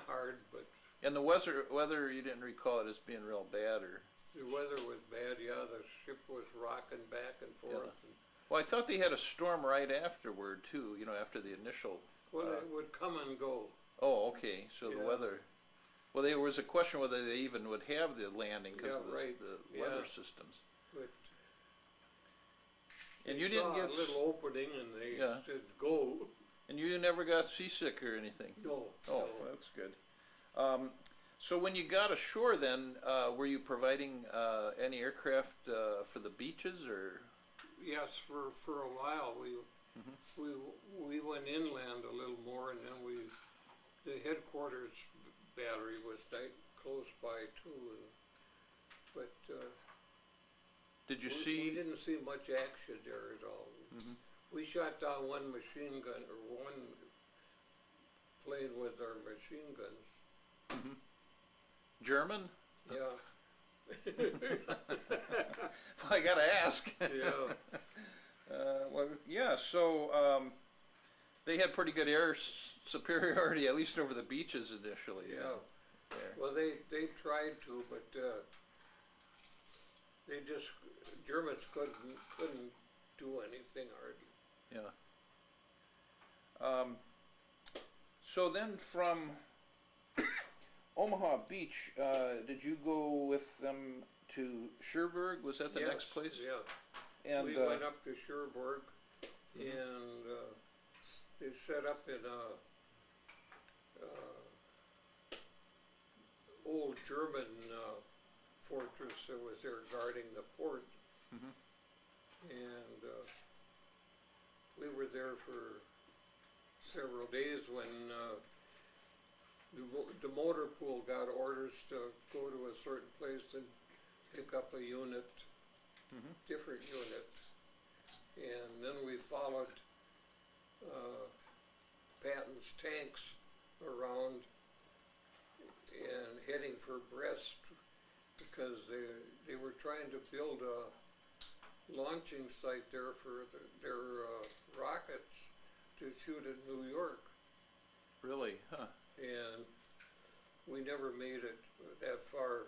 hard, but And the weather, you didn't recall it as being real bad, or? the weather was bad. Yeah, the ship was rocking back and forth. Yeah. Well, I thought they had a storm right afterward too. You know, after the initial. Well, it would come and go. Oh, okay. So the Yeah. weather. Well, there was a question whether they even would have the landing because of right. the weather systems. But And they you didn't saw get a little opening, and they Yeah. said, "Go." And you never got seasick or anything. No. Oh, no. well, that's good. So when you got ashore, then were you providing any aircraft for the beaches, or? Yes, for a while we went inland a little more, and then the headquarters battery was close by too. But Did you we see? didn't see much action there at all. We shot down one machine gun, or one plane with our machine guns. German? Yeah. I gotta ask. Yeah. Well, yeah. So they had pretty good air superiority, at least over the beaches initially. Yeah. There. Well, they tried to, but Germans couldn't do anything hardly. Yeah. So then from Omaha Beach, did you go with them to Chrerbourg? Was that the next place? Yeah. And We went up to Chrerbourg, and they set up in a old German fortress that was there guarding the port. And we were there for several days when the motor pool got orders to go to a certain place and pick up a unit, different unit. And then we followed Patton's tanks around and heading for Brest, because they were trying to build a launching site there for their rockets to shoot at New York. Really? Huh. And we never made it that far.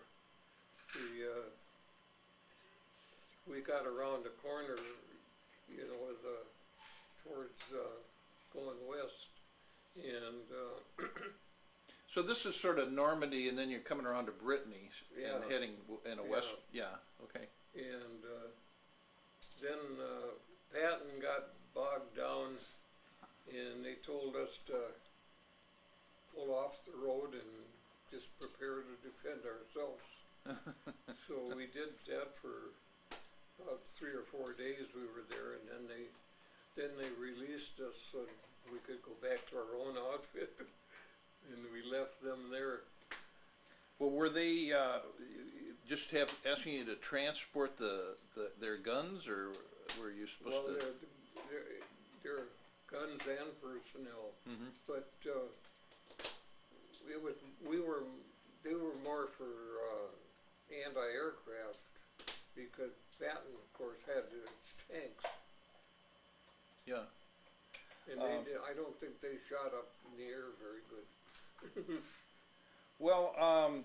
We got around the corner, you know, towards going west, and So this is sort of Normandy, and then you're coming around to Brittany Yeah. and heading in a west. Yeah. Okay. and then Patton got bogged down, and they told us to pull off the road and just prepare to defend ourselves. So we did that for about 3 or 4 days. We were there, and then they released us, and we could go back to our own outfit, and we left them there. Well, were they, just asking you to transport their guns, or were you supposed Well, to? they're guns and personnel, Mhm. but, they were more for, anti-aircraft, because Patton, of course, had its tanks, Yeah, and I don't think they shot up in the air very good. well,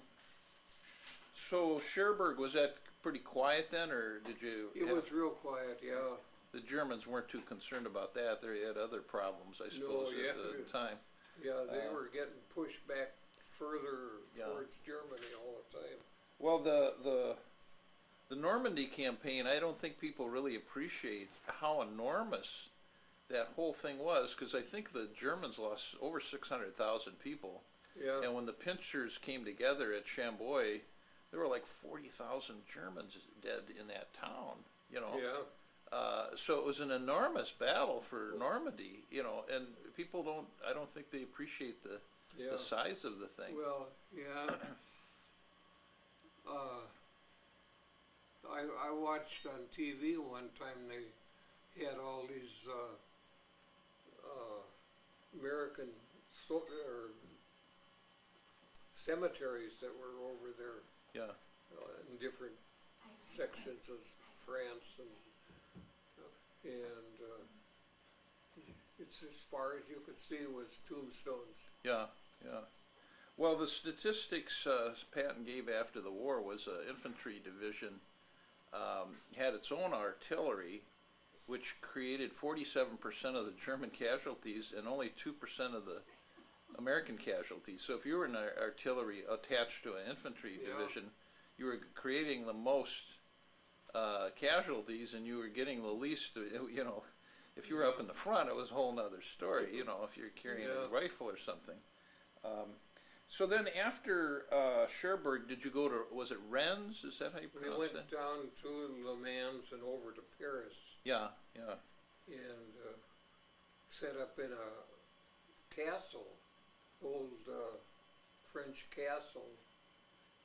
so Chrerbourg, was that pretty quiet then, or did you? It was real quiet, yeah. The Germans weren't too concerned about that, they had other problems, I suppose, yeah. at the time. Yeah, they were getting pushed back further Yeah. towards Germany all the time. Well, the Normandy campaign, I don't think people really appreciate how enormous that whole thing was, because I think the Germans lost over 600,000 people. Yeah, And when the pinchers came together at Chamboy, there were like 40,000 Germans dead in that town, you know. yeah, So it was an enormous battle for Normandy, you know, and people I don't think they appreciate the yeah. size of the thing. Well, yeah. I watched on TV one time, they had all these, American cemeteries that were over there, Yeah, in different sections of France, and it's as far as you could see was tombstones. yeah, yeah. Well, the statistics Patton gave after the war was an infantry division had its own artillery, which created 47% of the German casualties and only 2% of the American casualties. So if you were in artillery attached to an infantry Yeah. division, you were creating the most casualties, and you were getting the least, you know. If you were up Yeah. in the front, it was a whole nother story, you know, if you're carrying Yeah. a rifle or something. So then after Chrerbourg, did you go to, was it Rennes? Is that how you We pronounce went that? down to Le Mans and over to Paris, Yeah, yeah. and set up in a castle, old French castle.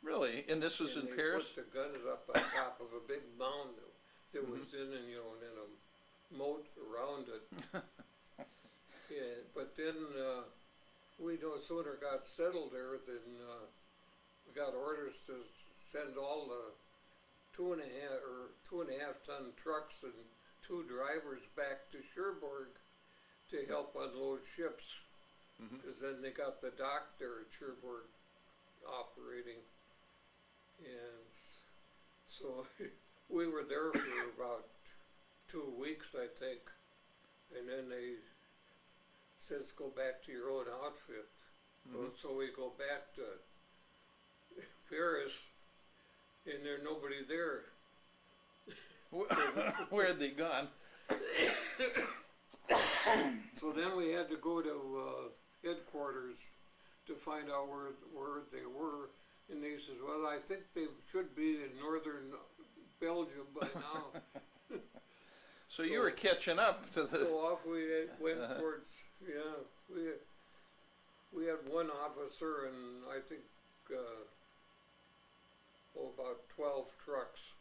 Really? And this was and in they Paris? put the guns up on top of a big mound that Mm-hmm. was in, and, you know, and then a moat around it. Yeah, but then we no sooner got settled there than we got orders to send all the 2.5 ton trucks and 2 drivers back to Chrerbourg to help unload ships, Mhm. because then they got the dock there at Chrerbourg operating, and so we were there for about 2 weeks, I think, and then they says go back to your own outfit. Well, so we go back to Paris, and there's nobody there. Where had they gone? So then we had to go to headquarters to find out where they were, and they said, well, I think they should be in northern Belgium by now. So you were catching up to the. So off we went towards, yeah, we had one officer and I think, about 12 trucks.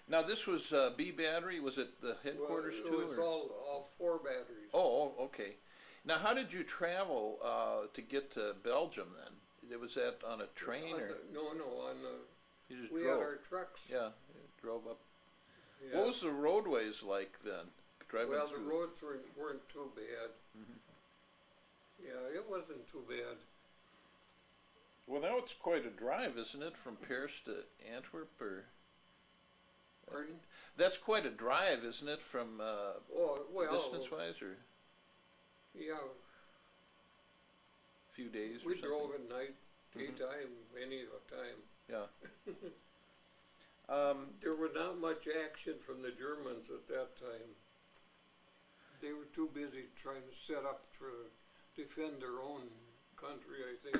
Now this was B Battery. Was it the headquarters Well, too? it was or? all 4 batteries. Oh, okay. Now, how did you travel to get to Belgium then? Was that on a train or No, on you just we drove? had our trucks. Yeah, you drove up. Yeah. What was the roadways like then? Driving Well, through. the roads weren't too bad. Mhm. Yeah, it wasn't too bad. Well, now it's quite a drive, isn't it, from Paris to Antwerp? Or Pardon? that's quite a drive, isn't it, from Oh, well, distance-wise, or yeah, a few days or we something? drove at night, Mhm. daytime, any time. Yeah. There was not much action from the Germans at that time. They were too busy trying to set up to defend their own country, I think.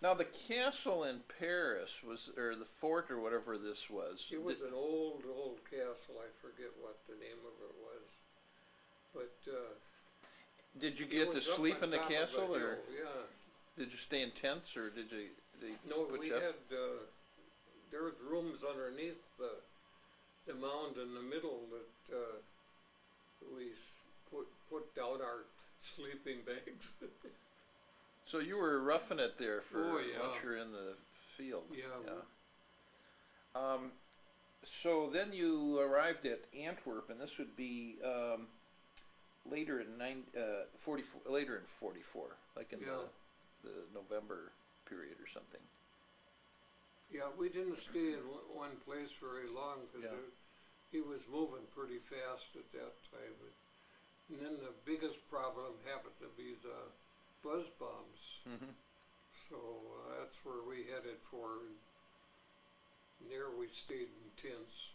Now the castle in Paris was, or the fort or whatever this was. It was an old castle, I forget what the name of it was. But Did you It get to was up sleep on in the top of a castle, or hill, yeah. did you stay in tents, or did they No, put we you up? had, there was rooms underneath the mound in the middle that, we put down our sleeping bags. So you were roughing it there for Oh, yeah. once you're in the field. Yeah. So then you arrived at Antwerp, and this would be later in 44, later in 44, like in Yeah. the November period or something. Yeah, we didn't stay in one place very long, because Yeah. he was moving pretty fast at that time. And then the biggest problem happened to be the buzz bombs. Mm-hmm. So that's where we headed for. And there we stayed in tents.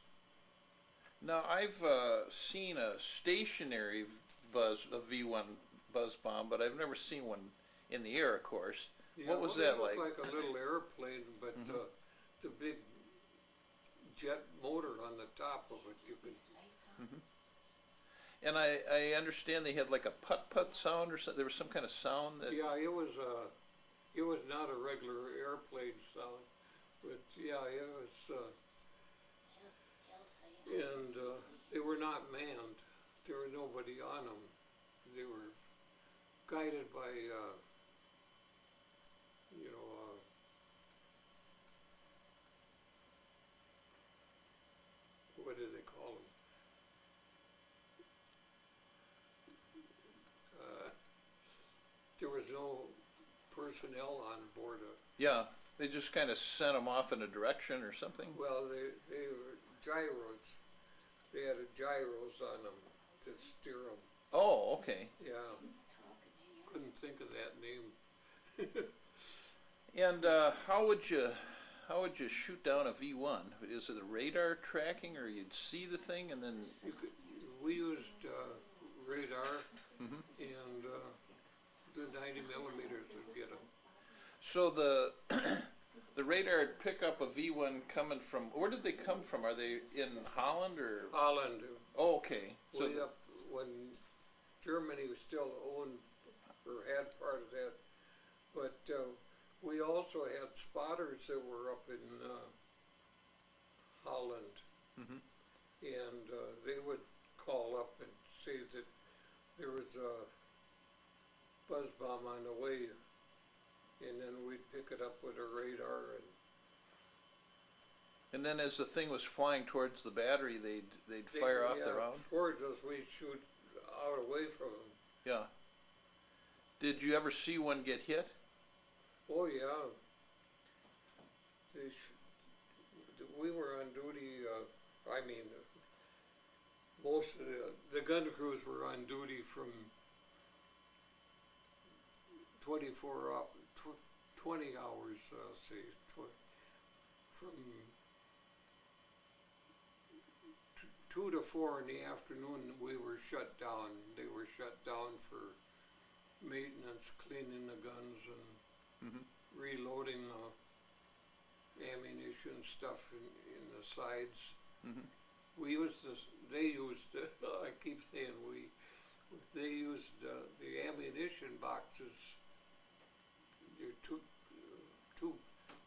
Now I've seen a stationary a V1 buzz bomb, but I've never seen one in the air, of course. Yeah, What was well, that it like? looked like a little airplane, but the big jet motor on the top of it, you could. And I understand they had like a putt-putt sound or something. There was some kind of sound that. Yeah, it was not a regular airplane sound, but yeah, it was. And they were not manned. There was nobody on them. They were guided by, what do they call them? There was no personnel on board. Yeah, they just kind of sent them off in a direction or something. Well, they were gyros. They had a gyros on them to steer them. Oh, okay. Yeah. Couldn't think of that name. And how would you shoot down a V1? Is it a radar tracking, or you'd see the thing and then? We used radar and the 90 millimeters would get them. So the radar would pick up a V1 coming from, where did they come from? Are they in Holland or? Holland. Oh, okay. So Way up when Germany was still owned or had part of that. But we also had spotters that were up in Holland. Mhm. And they would call up and say that there was a buzz bomb on the way. And then we'd pick it up with a radar. And then as the thing was flying towards the battery, they'd fire off the round? Towards us, we'd shoot out away from them. Yeah. Did you ever see one get hit? Oh, yeah. We were on duty, most of the gun crews were on duty from 20 hours, from 2 to 4 in the afternoon. We were shut down. They were shut down for maintenance, cleaning the guns and reloading the ammunition stuff in the sides. We used this, they used, I keep saying they used the ammunition boxes. They're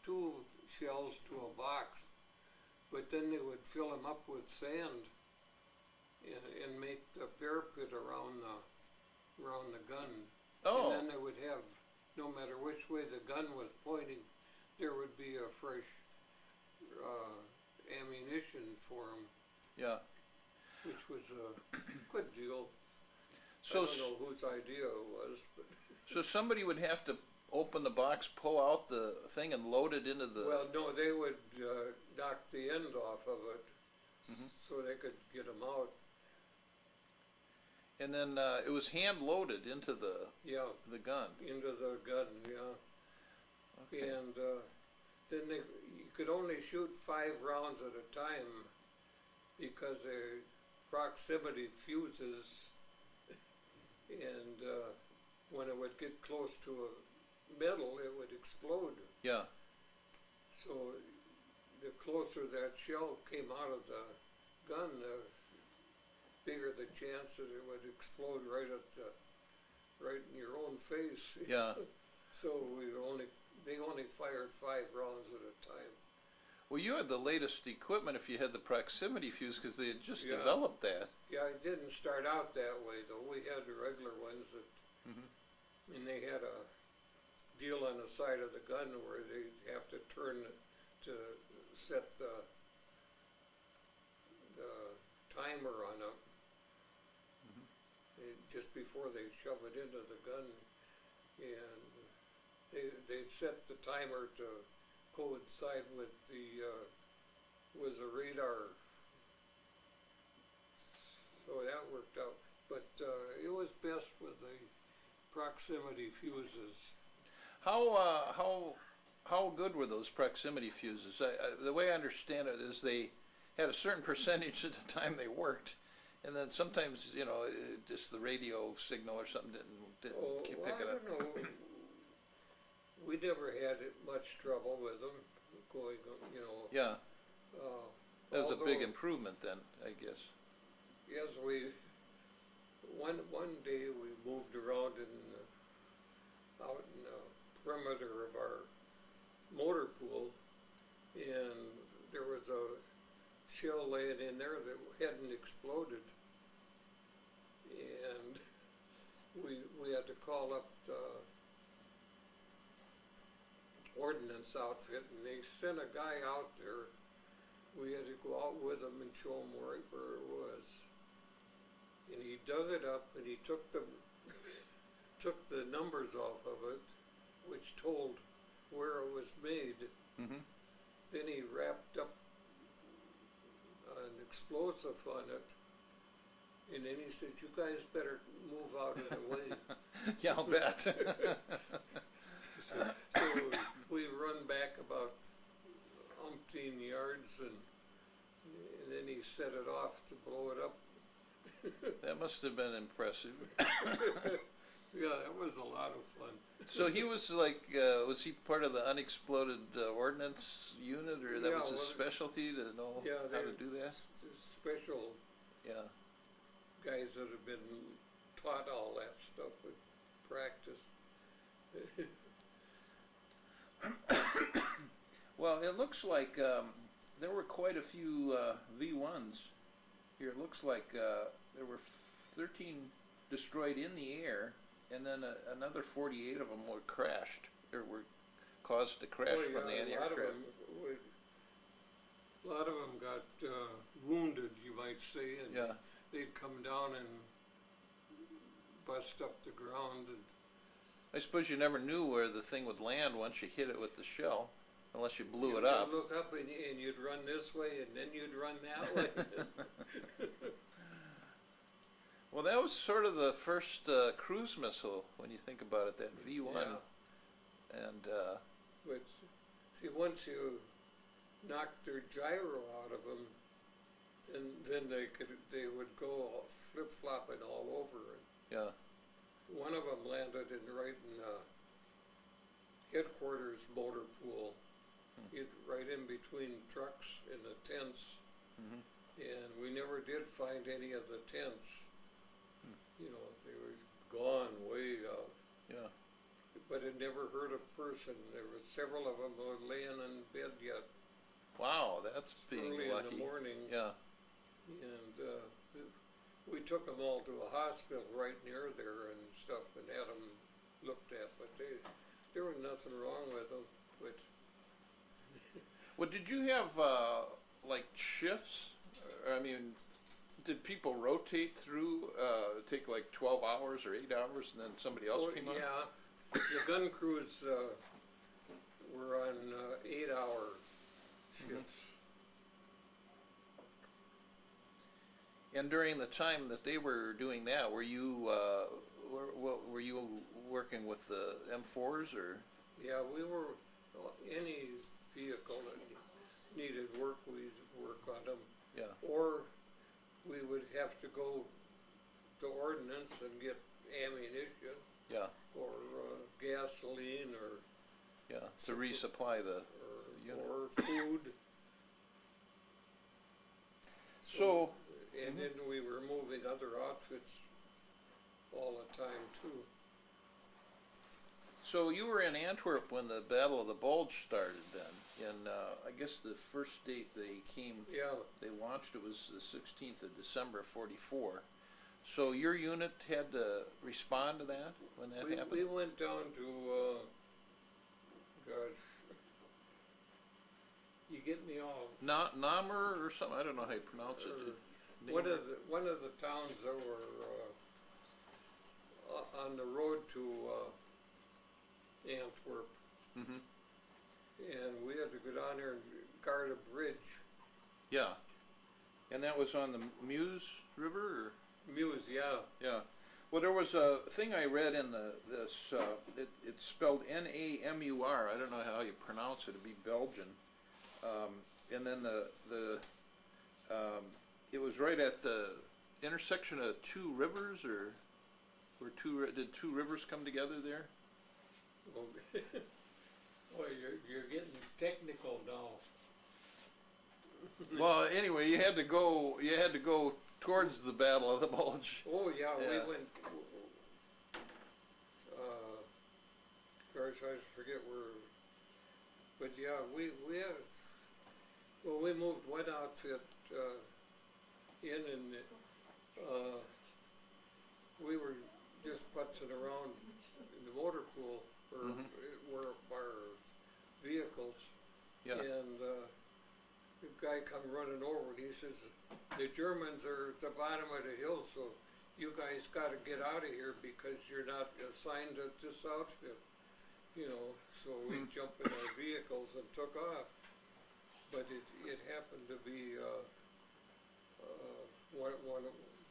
two shells to a box, but then they would fill them up with sand and make the parapet around the gun. Oh. And then they would have, no matter which way the gun was pointing, there would be a fresh ammunition for them. Yeah. Which was a good deal. So I don't know whose idea it was, but. So somebody would have to open the box, pull out the thing, and load it into the. Well, no, they would knock the end off of it, so they could get them out. And then it was hand loaded into the gun. Into the gun, yeah. Okay. And then you could only shoot 5 rounds at a time because the proximity fuses, and when it would get close to a metal, it would explode. Yeah. So the closer that shell came out of the gun, the bigger the chance that it would explode right at the right in your own face. Yeah. So they only fired 5 rounds at a time. Well, you had the latest equipment if you had the proximity fuse, because they had just Yeah. developed that. Yeah, it didn't start out that way though. We had the regular ones that, and they had a deal on the side of the gun where they have to turn it to set the timer on it just before they shove it into the gun, and they'd set the timer to coincide with the radar, so that worked out. But it was best with the proximity fuses. How good were those proximity fuses? The way I understand it is they had a certain percentage at the time they worked, and then sometimes, you know, just the radio signal or something didn't pick it up. I don't know. We never had much trouble with them going, you know. Yeah. That was a big although, improvement then, I guess. Yes, one day we moved around out in the perimeter of our motor pool, and there was a shell laying in there that hadn't exploded, and we had to call up the ordnance outfit, and they sent a guy out there. We had to go out with him and show him where it was, and he dug it up and he took the numbers off of it, which told where it was made. Then he wrapped up an explosive on it, and then he said, "You guys better move out of the way." Yeah, I'll bet. So we run back about umpteen yards, and then he set it off to blow it up. That must have been impressive. Yeah, that was a lot of fun. So he was like, was he part of the unexploded ordnance unit, or that was his specialty to know how to do that? Special Yeah. guys that have been taught all that stuff with practice. Well, it looks like there were quite a few V1s here. It looks like there were 13 destroyed in the air, and then another 48 of them were crashed, or were caused to crash from the anti-aircraft. A lot of them got wounded, you might say, and Yeah. they'd come down and bust up the ground. And I suppose you never knew where the thing would land once you hit it with the shell, unless you blew it up. You'd look up and you'd run this way, and then you'd run that way. Well, that was sort of the first cruise missile, when you think about it, that V1. Yeah. And But see, once you knocked their gyro out of them, then they would go flip-flopping all over. yeah, One of them landed right in the headquarters motor pool, right in between trucks and the tents, and we never did find any of the tents. You know, they were gone way out. yeah. But it never hurt a person. There were several of them were laying in bed yet Wow, that's being early lucky. in the morning. Yeah. And we took them all to a hospital right near there and stuff, and had them looked at, but there was nothing wrong with them. But Well, did you have like shifts? I mean, did people rotate through, take like 12 hours or 8 hours, and then somebody else came on? yeah, the gun crews were on 8-hour shifts. And during the time that they were doing that, were you were you working with the M4s or? Yeah, we were, any vehicle that needed work, we'd work on them. Yeah. Or we would have to go to ordnance and get ammunition Yeah. or gasoline or Yeah. To resupply the unit. or food. So. And then we were moving other outfits all the time too. So you were in Antwerp when the Battle of the Bulge started then, and I guess the first date they came, Yeah, they launched, it was the 16th of December '44. So your unit had to respond to that when that we happened? went down to, gosh, you get me all, Namur or something, I don't know how you pronounce it. one of the towns that were, on the road to, Antwerp. Mhm. And we had to go down there and guard a bridge. Yeah. And that was on the Meuse River, or? Muse, yeah. Yeah. Well, there was a thing I read in it's spelled Namur. I don't know how you pronounce it. It'd be Belgian. And then it was right at the intersection of two rivers, or did two rivers come together there? Oh, boy, you're getting technical now. Well, anyway, you had to go towards the Battle of the Bulge. Oh, yeah, we Yeah. went, gosh, I forget where, but yeah, we had, well, we moved one outfit, in and, we were just putzing around in the motor pool where, Mhm. where our vehicles. Yeah. And, the guy come running over and he says, the Germans are at the bottom of the hill, so you guys gotta get out of here because you're not assigned to this outfit. You know, so we jumped in our vehicles and took off. But it happened to be, one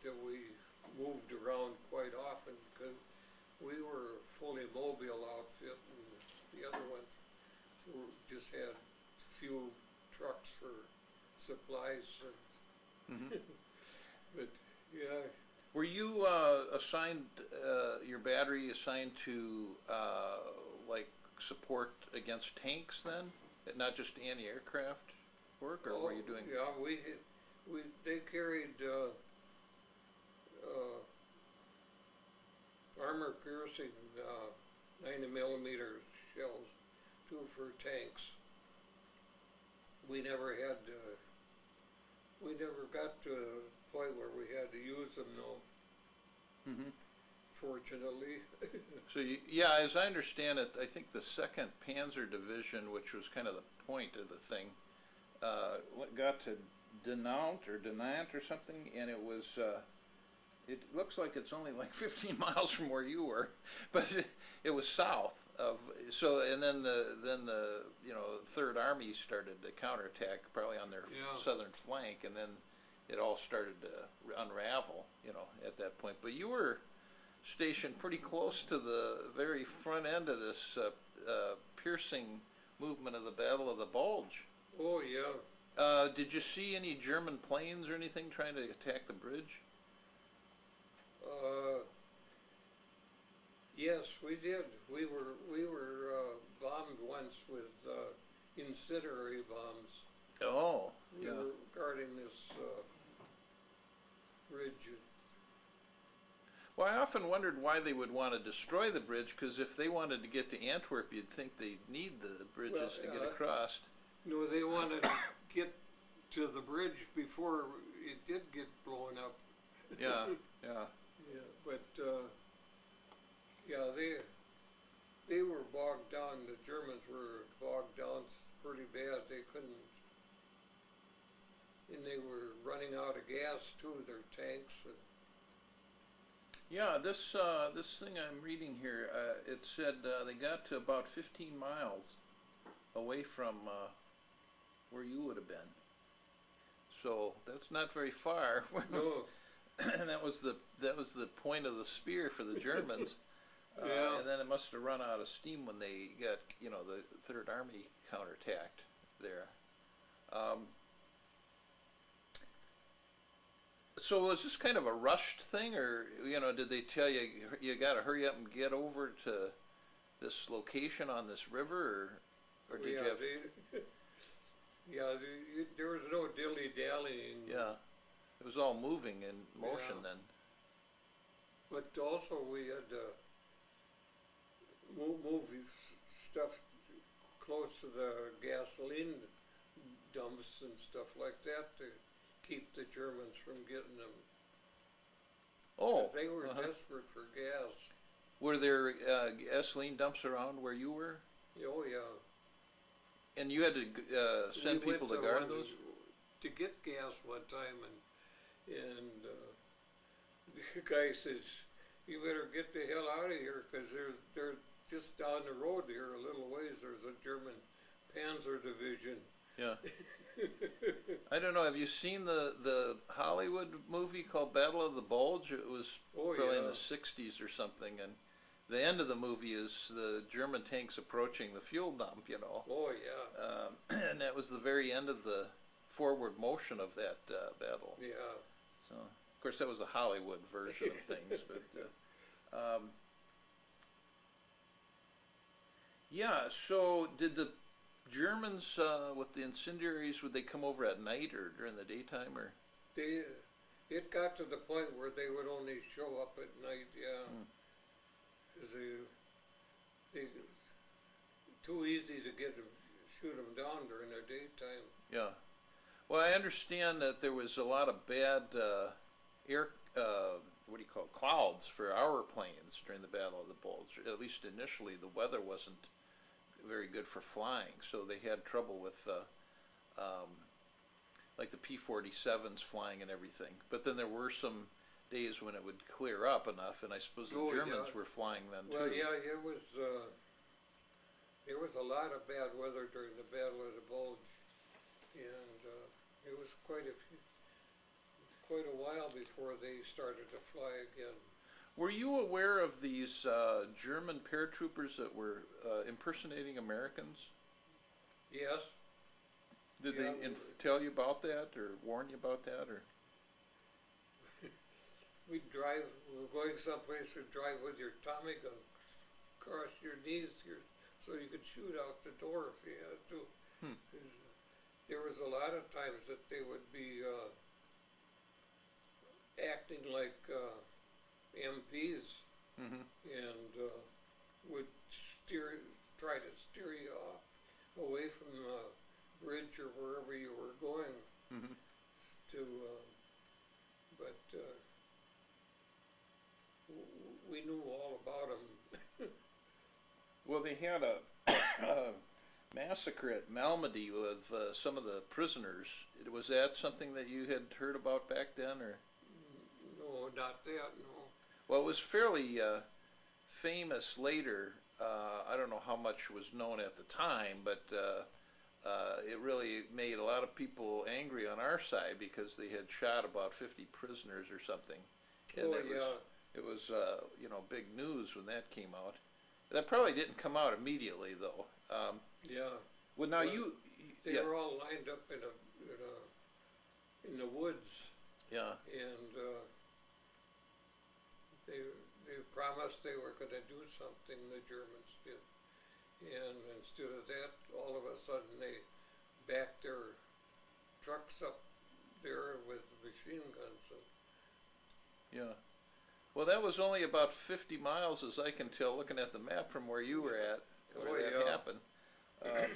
that we moved around quite often because we were a fully mobile outfit and the other ones just had few trucks for supplies. Mhm. But yeah, Were you assigned, your battery assigned to like support against tanks then? Not just anti-aircraft work, or were you doing? Yeah, they carried armor piercing 90mm shells, two for tanks. We never had, we never got to a point where we had to use them though, Mhm. fortunately. So yeah, as I understand it, I think the 2nd Panzer Division, which was kind of the point of the thing, got to Dinant or something, and it was. It looks like it's only like 15 miles from where you were, but it was south of. So and then the 3rd Army started to counterattack, probably on their Yeah. southern flank, and then it all started to unravel, at that point. But you were stationed pretty close to the very front end of this piercing movement of the Battle of the Bulge. Oh yeah. Did you see any German planes or anything trying to attack the bridge? Yes, we did. We were bombed once with incendiary bombs. Oh, We yeah. were guarding this bridge. Well, I often wondered why they would want to destroy the bridge, because if they wanted to get to Antwerp, you'd think they'd need the bridges to get across. No, they wanted to get to the bridge before it did get blown up. Yeah, yeah. Yeah, but yeah, they were bogged down. The Germans were bogged down pretty bad. They couldn't, and they were running out of gas too. Their tanks. And Yeah, this thing I'm reading here, it said they got to about 15 miles away from where you would have been. So that's not very far. no, And that was the point of the spear for the Germans. Yeah. And then it must have run out of steam when they got, the 3rd Army counterattacked there. So was this kind of a rushed thing, or did they tell you got to hurry up and get over to this location on this river, or did you have? There was no dilly dallying. Yeah, it was all moving in motion Yeah. then. But also we had movie stuff close to the gasoline dumps and stuff like that to keep the Germans from getting them. Oh, They were desperate for gas. were there gasoline dumps around where you were? Oh, yeah. And you had to send We people went to guard one those? To get gas one time, and the guy says, "You better get the hell out of here, because they're just down the road here a little ways. There's a German Panzer division." Yeah. I don't know, have you seen the Hollywood movie called Battle of the Bulge? It was probably in the 60s or something, and the end of the movie is the German tanks approaching the fuel dump, you know. Oh, yeah. And that was the very end of the forward motion of that battle. Yeah. So, of course, that was a Hollywood version of things, but yeah. So, did the Germans with the incendiaries, would they come over at night or during the daytime, or? It got to the point where they would only show up at night. Yeah. Because they too easy to shoot them down during the daytime. Yeah. Well, I understand that there was a lot of bad air, clouds for our planes during the Battle of the Bulge. At least initially, the weather wasn't very good for flying, so they had trouble with like the P-47s flying and everything. But then there were some days when it would clear up enough, and I suppose the Germans were flying then too. Well, yeah, there was a lot of bad weather during the Battle of the Bulge, and it was quite a while before they started to fly again. Were you aware of these German paratroopers that were impersonating Americans? Yes. Did they tell you about that, or warn you about that, or? We were going someplace, we'd drive with your Tommy gun across your knees here, so you could shoot out the door if you had to. 'Cause there was a lot of times that they would be acting like MPs, and would try to steer you off away from the bridge or wherever you were going but we knew all about them. Well, they had a massacre at Malmedy with some of the prisoners. Was that something that you had heard about back then, or? No, not that, no. Well, it was fairly famous later. I don't know how much was known at the time, but it really made a lot of people angry on our side because they had shot about 50 prisoners or something. And it was big news when that came out. That probably didn't come out immediately, though. Well, now they were all lined up in the woods. Yeah. And they promised they were going to do something, the Germans did. And instead of that, all of a sudden they backed their trucks up there with machine guns. Yeah. Well, that was only about 50 miles, as I can tell, looking at the map from where you were at, where that happened. I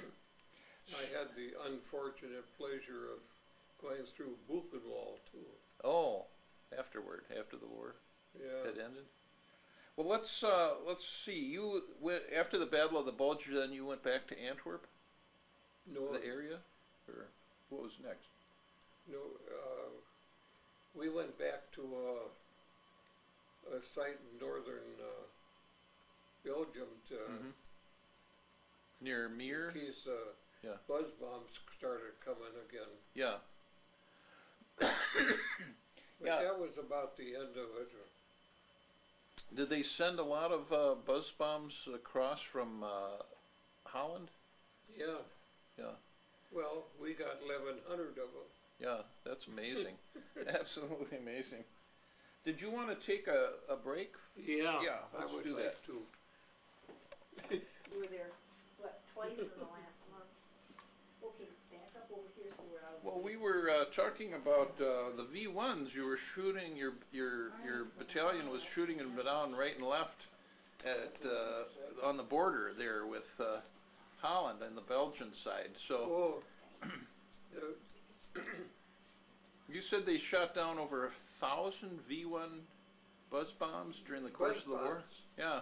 had the unfortunate pleasure of going through Buchenwald, too. Oh, after the war had ended. Well, let's see. You went after the Battle of the Bulge. Then you went back to Antwerp. No. The area, or what was next? No, we went back to a site in northern Belgium to near Meer. In case buzz bombs started coming again. Yeah. But that was about the end of it. Did they send a lot of buzz bombs across from Holland? Yeah. Yeah. Well, we got 1,100 of them. Yeah, that's amazing. Absolutely amazing. Did you want to take a break? Yeah, yeah, let's I would do like that. to. We were there, twice in the last month. Okay, back up over here so we're out of. Well, we were talking about the V1s. You were shooting, your battalion was shooting them down right and left on the border there with Holland and the Belgian side. So Oh, the, you said they shot down over 1,000 V1 buzz bombs during the course of the war? bombs. Yeah.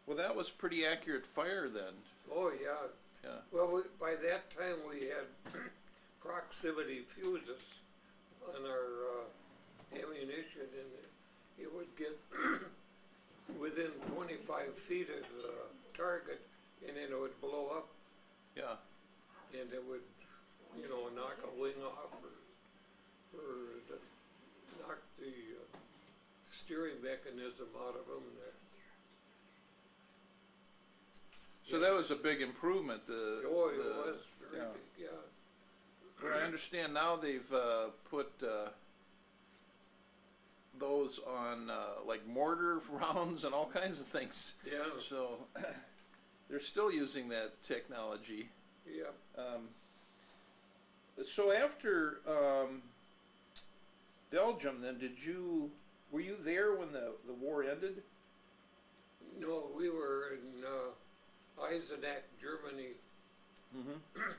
Well, that was pretty accurate fire then. Oh, yeah. Yeah. Well, by that time we had proximity fuses on our ammunition, and it would get within 25 feet of the target, and then it would blow up, Yeah. and it would, knock a wing off or knock the steering mechanism out of them. So that was a big improvement. It was very yeah. big, yeah. Well, I understand now they've put those on like mortar rounds and all kinds of things. Yeah. So they're still using that technology. Yeah. So after Belgium, then were you there when the war ended? No, we were in Eisenach, Germany. Mm-hmm.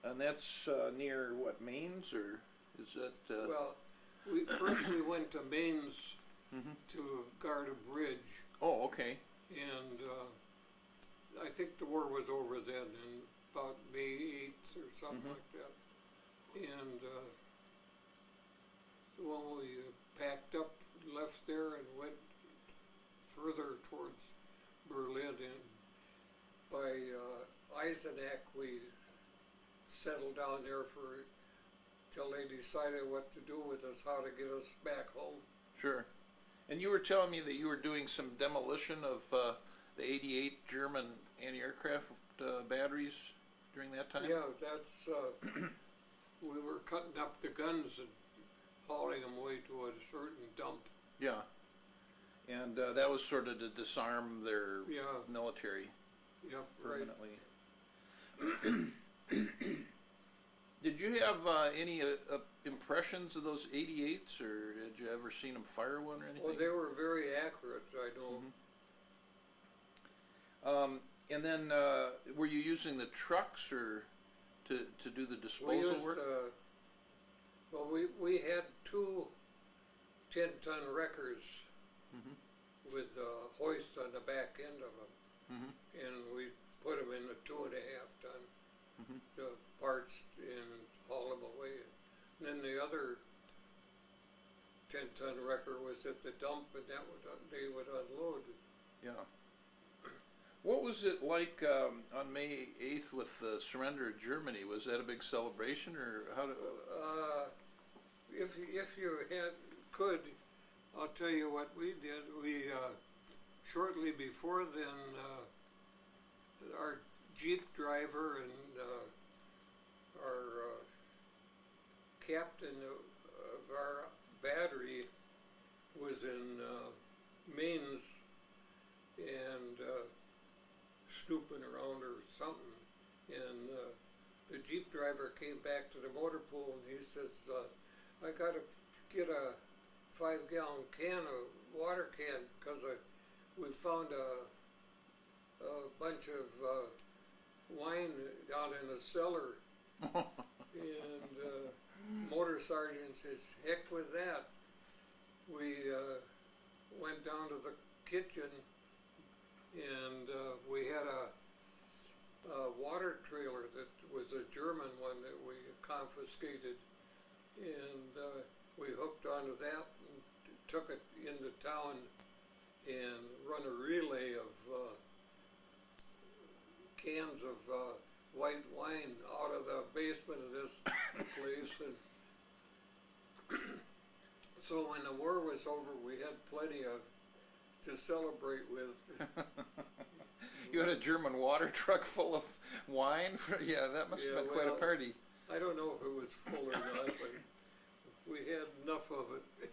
And that's near what, Mainz, or is that? Well, first we went to Mainz Mm-hmm. to guard a bridge, Oh, okay. and I think the war was over then, in about May 8th or something Mhm. like that. And when we packed up, left there and went further towards Berlin, and by Eisenach we settled down there till they decided what to do with us, how to get us back home. Sure. And you were telling me that you were doing some demolition of the 88 German anti-aircraft batteries during that time? Yeah, that's, we were cutting up the guns and hauling them away to a certain dump. Yeah. And that was sort of to disarm their Yeah. military Yep, right. permanently. Did you have any impressions of those 88s, or had you ever seen them fire one or anything? Well, they were very accurate, I know. Mm-hmm. And then, were you using the trucks or to do the disposal We used, work? well, we had two 10-ton wreckers Mm-hmm. with hoists on the back end of them, Mm-hmm. and we put them in the 2.5 ton, Mhm. the parts, and haul them away. And then the other 10-ton wrecker was at the dump, and they would unload. Yeah. What was it like on May 8th with the surrender of Germany? Was that a big celebration, or how did? If you could, I'll tell you what we did. We shortly before then, our Jeep driver and our captain of our battery was in Mainz and snooping around or something, and the Jeep driver came back to the motor pool and he says, I gotta get a 5-gallon water can, because we found a bunch of wine down in the cellar. And motor sergeant says, heck with that. We went down to the kitchen, and we had a water trailer that was a German one that we confiscated, and we hooked onto that and took it into town and run a relay of cans of white wine out of the basement of this place. And so when the war was over, we had plenty to celebrate with. You had a German water truck full of wine? Yeah, that must have been quite a party. I don't know if it was full or not, but we had enough of it.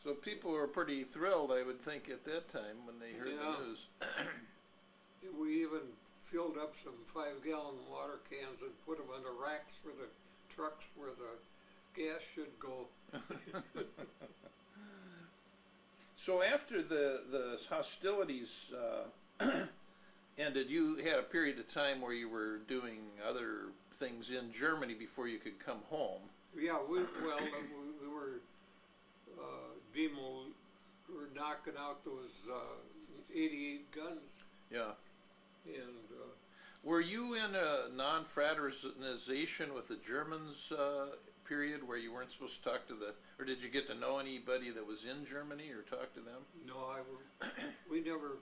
So people were pretty thrilled, I would think, at that time when they heard the news. We even filled up some 5-gallon water cans and put them on the racks for the trucks where the gas should go. So after the hostilities ended, you had a period of time where you were doing other things in Germany before you could come home. Yeah, we were we were knocking out those 88 guns, Yeah. and Were you in a non-fraternization with the Germans period where you weren't supposed to talk to or did you get to know anybody that was in Germany or talk to them? no, we never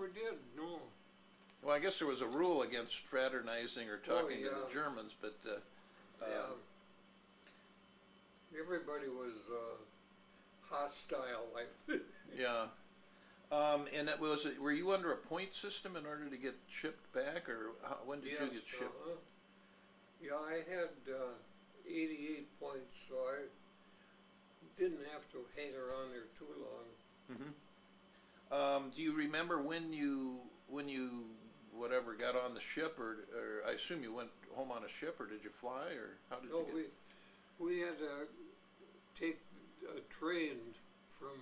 did. No. Well, I guess there was a rule against fraternizing or talking to yeah. the Germans, but Yeah. Everybody was hostile, I think. yeah. And that was, were you under a point system in order to get shipped back, or when did you get shipped? Yeah, I had 88 points, so I didn't have to hang around there too long. Do you remember when you whatever got on the ship, or I assume you went home on a ship, or did you fly, or how did you get? We had to take a train from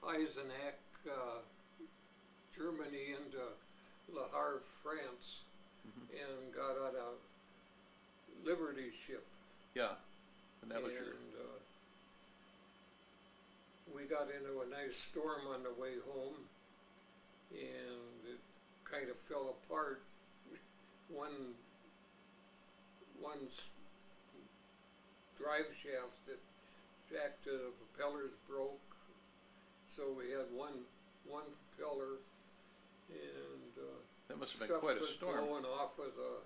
Eisenach, Germany into Le Havre, France, and got on a Liberty ship. Yeah, and that was your. We got into a nice storm on the way home, and it kind of fell apart. One drive shaft that back to the propellers broke, so we had one propeller, and that must have been quite a storm. Stuff was blowing off of the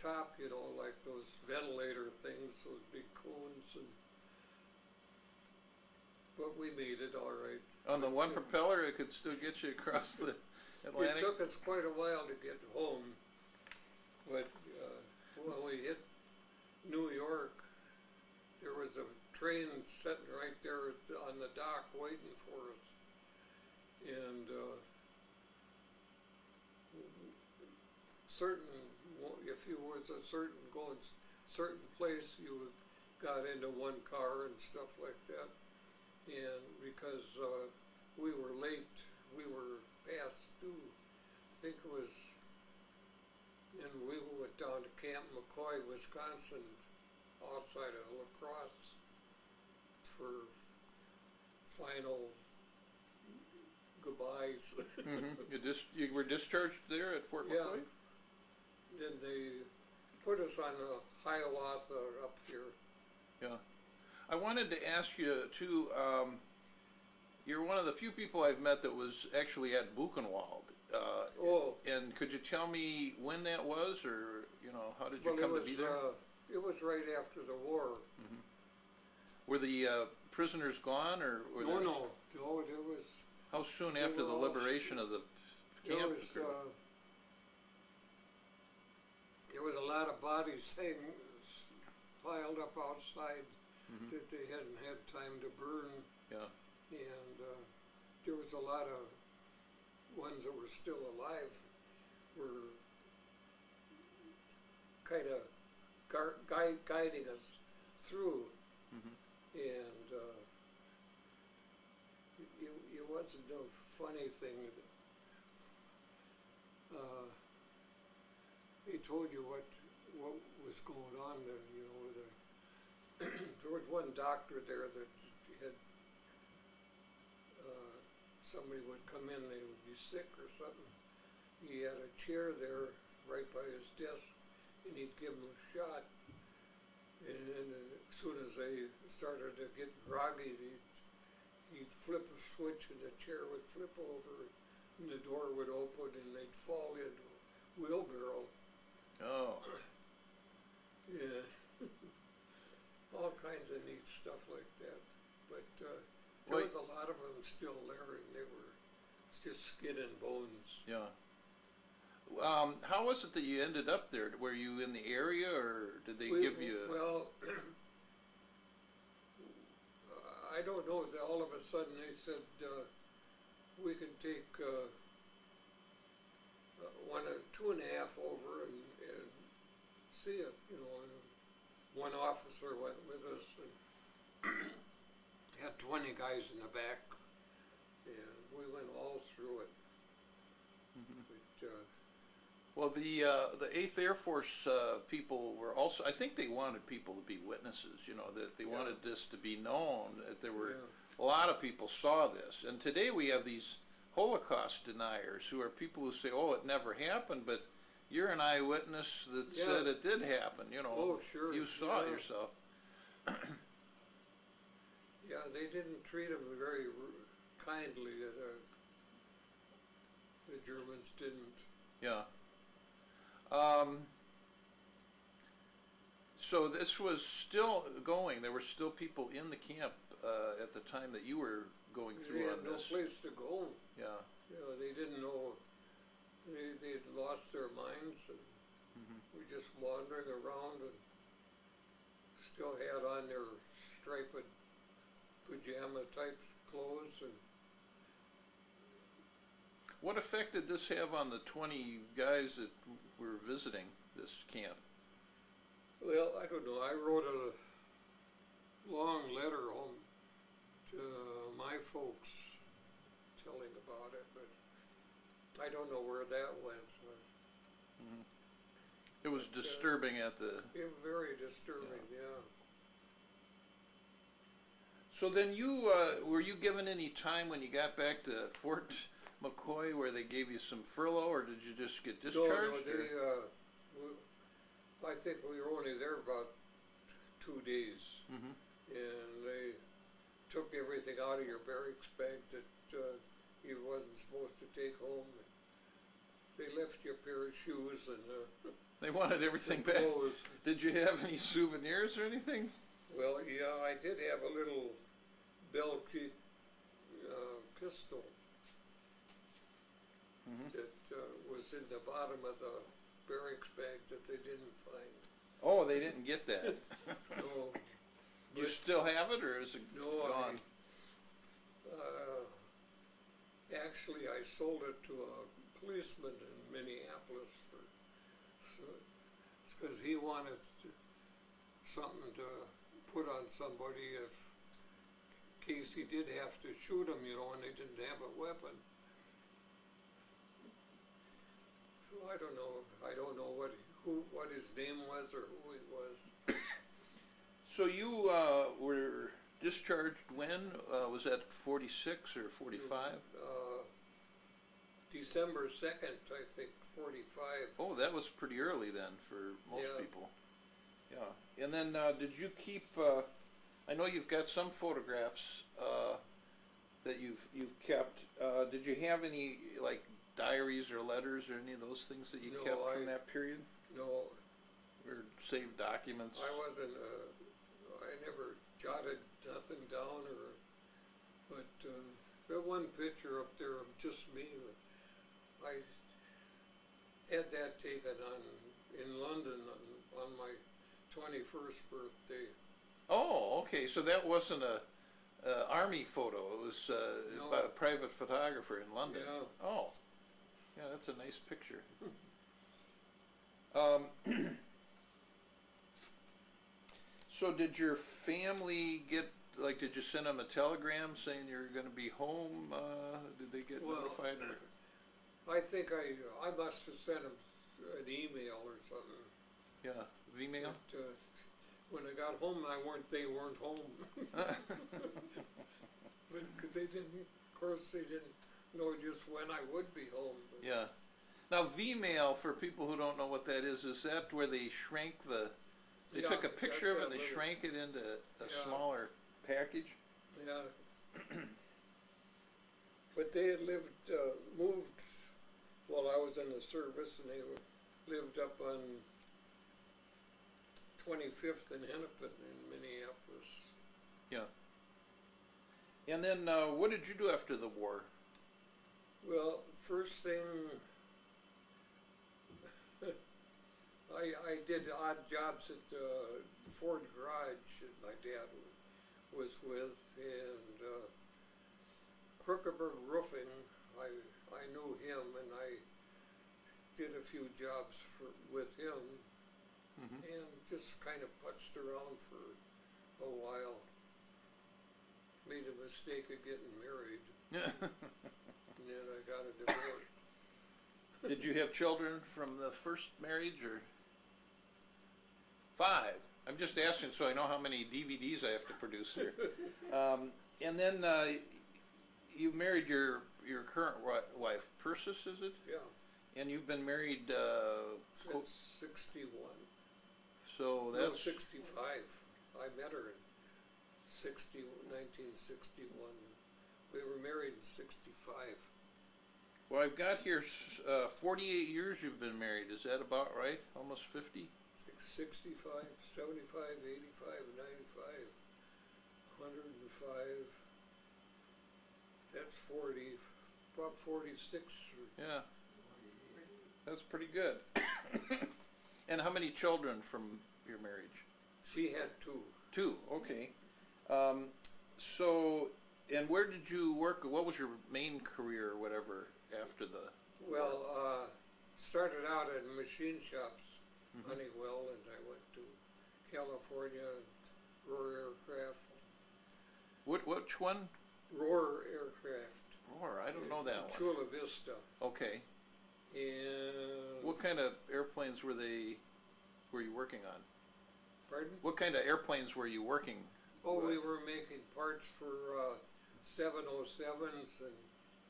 top, you know, like those ventilator things, those big cones, but we made it all right. On the one propeller, it could still get you across the Atlantic? It took us quite a while to get home, but when we hit New York, there was a train sitting right there on the dock waiting for us, and if you was going certain place, you got into one car and stuff like that, and because we were late, we were past due. I think it was, and we went down to Camp McCoy, Wisconsin, outside of La Crosse for final goodbyes. You were discharged there at Fort McCoy? Then they put us on the Hiawatha up here. Yeah. I wanted to ask you too, you're one of the few people I've met that was actually at Buchenwald. And could you tell me when that was, or, you know, how did you come to be there? It was right after the war. Were the prisoners gone, or were No, it was. How soon after the liberation of the camp? There was a lot of bodies piled up outside that they hadn't had time to burn. Yeah. And there was a lot of ones that were still alive were kind of guiding us through. And it wasn't a funny thing. He told you what was going on there, you know. There was one doctor there that had somebody would come in, they would be sick or something. He had a chair there right by his desk, and he'd give them a shot. And then as soon as they started to get groggy, he'd flip a switch and the chair would flip over and the door would open and they'd fall into a wheelbarrow. Oh. Yeah. All kinds of neat stuff like that. But there was a lot of them still there, and they were just skin and bones. Yeah. How was it that you ended up there? Were you in the area, or did they give you? Well, I don't know. All of a sudden, they said we can take 2.5 over and see it. You know, one officer went with us and had 20 guys in the back, and we went all through it. But, Well, the 8th Air Force people were also, I think they wanted people to be witnesses, you know, that they wanted this to be known, that there were, a lot of people saw this. And today we have these Holocaust deniers who are people who say, oh, it never happened, but you're an eyewitness that said it did happen, you know. Oh, sure. You saw it yourself. Yeah, they didn't treat them very kindly, the Germans didn't. Yeah. So this was still going. There were still people in the camp at the time that you were going through on this. They had no place to go. Yeah. You know, they didn't know, they'd lost their minds, and we just wandering around and still had on their striped pajama type clothes. And What effect did this have on the 20 guys that were visiting this camp? well, I don't know, I wrote a long letter home to my folks telling about it, but I don't know where that went. It was disturbing at the... It was very disturbing, yeah. So then you, were you given any time when you got back to Fort McCoy where they gave you some furlough, or did you just get discharged? No, I think we were only there about 2 days, and they took everything out of your barracks bag that you wasn't supposed to take home. They left you a pair of shoes and They wanted everything back. clothes. Did you have any souvenirs or anything? Well, yeah, I did have a little Bulge pistol that was in the bottom of the barracks bag that they didn't find. Oh, they didn't get that. No. You still have it, or is it gone? Actually, I sold it to a policeman in Minneapolis because he wanted something to put on somebody in case he did have to shoot him, you know, and they didn't have a weapon. So I don't know what his name was or who he was. So you were discharged when? Was that 46 or 45? December 2nd, I think, 45. Oh, that was pretty early then for most people. Yeah. And then did you keep, I know you've got some photographs that you've kept. Did you have any like diaries or letters or any of those things that you kept from that period? No. Or saved documents? I wasn't, I never jotted nothing down but that one picture up there of just me, I had that taken in London on my 21st birthday. Oh, okay, so that wasn't a army photo, it was No. by a private photographer in London? Yeah. Oh, yeah, that's a nice picture. So did your family get, like, did you send them a telegram saying you're gonna be home? Did they get notified? Or? I think I must have sent them an email or something. Yeah, Vmail? But, when I got home, they weren't home. But they didn't, of course, they didn't know just when I would be home. But Yeah. Now Vmail, for people who don't know what that is that where they shrank they took a picture of it and they shrank it into a smaller package? Yeah. But they had moved while I was in the service, and they lived up on 25th and Hennepin in Minneapolis. Yeah. And then what did you do after the war? Well, first thing, I did odd jobs at the Ford garage that my dad was with, and Chrerbourg roofing, I knew him, and I did a few jobs with him, and just kind of putzed around for a while. made a mistake of getting married, and then I got a divorce. Did you have children from the first marriage, or? 5. I'm just asking so I know how many DVDs I have to produce here. And then you married your current wife, Persis, is it? Yeah, And you've been married, since 61. so No, that's 65. I met her in 1961. We were married in 65. well. I've got here 48 years you've been married. Is that about right? Almost 50. 65, 75, 85, 95, 105. That's 40, about 46. Yeah, that's pretty good. And how many children from your marriage? She had 2. 2. Okay. So, and where did you work? What was your main career, or whatever, after the? Well, started out in machine shops, Honeywell, and I went to California, Roar Aircraft. Which one? Roar Aircraft. Roar. I don't know that one. Chula Vista. Okay. And What kind of airplanes were you working on? pardon? What kind of airplanes were you working? Oh, we with? were making parts for 707s and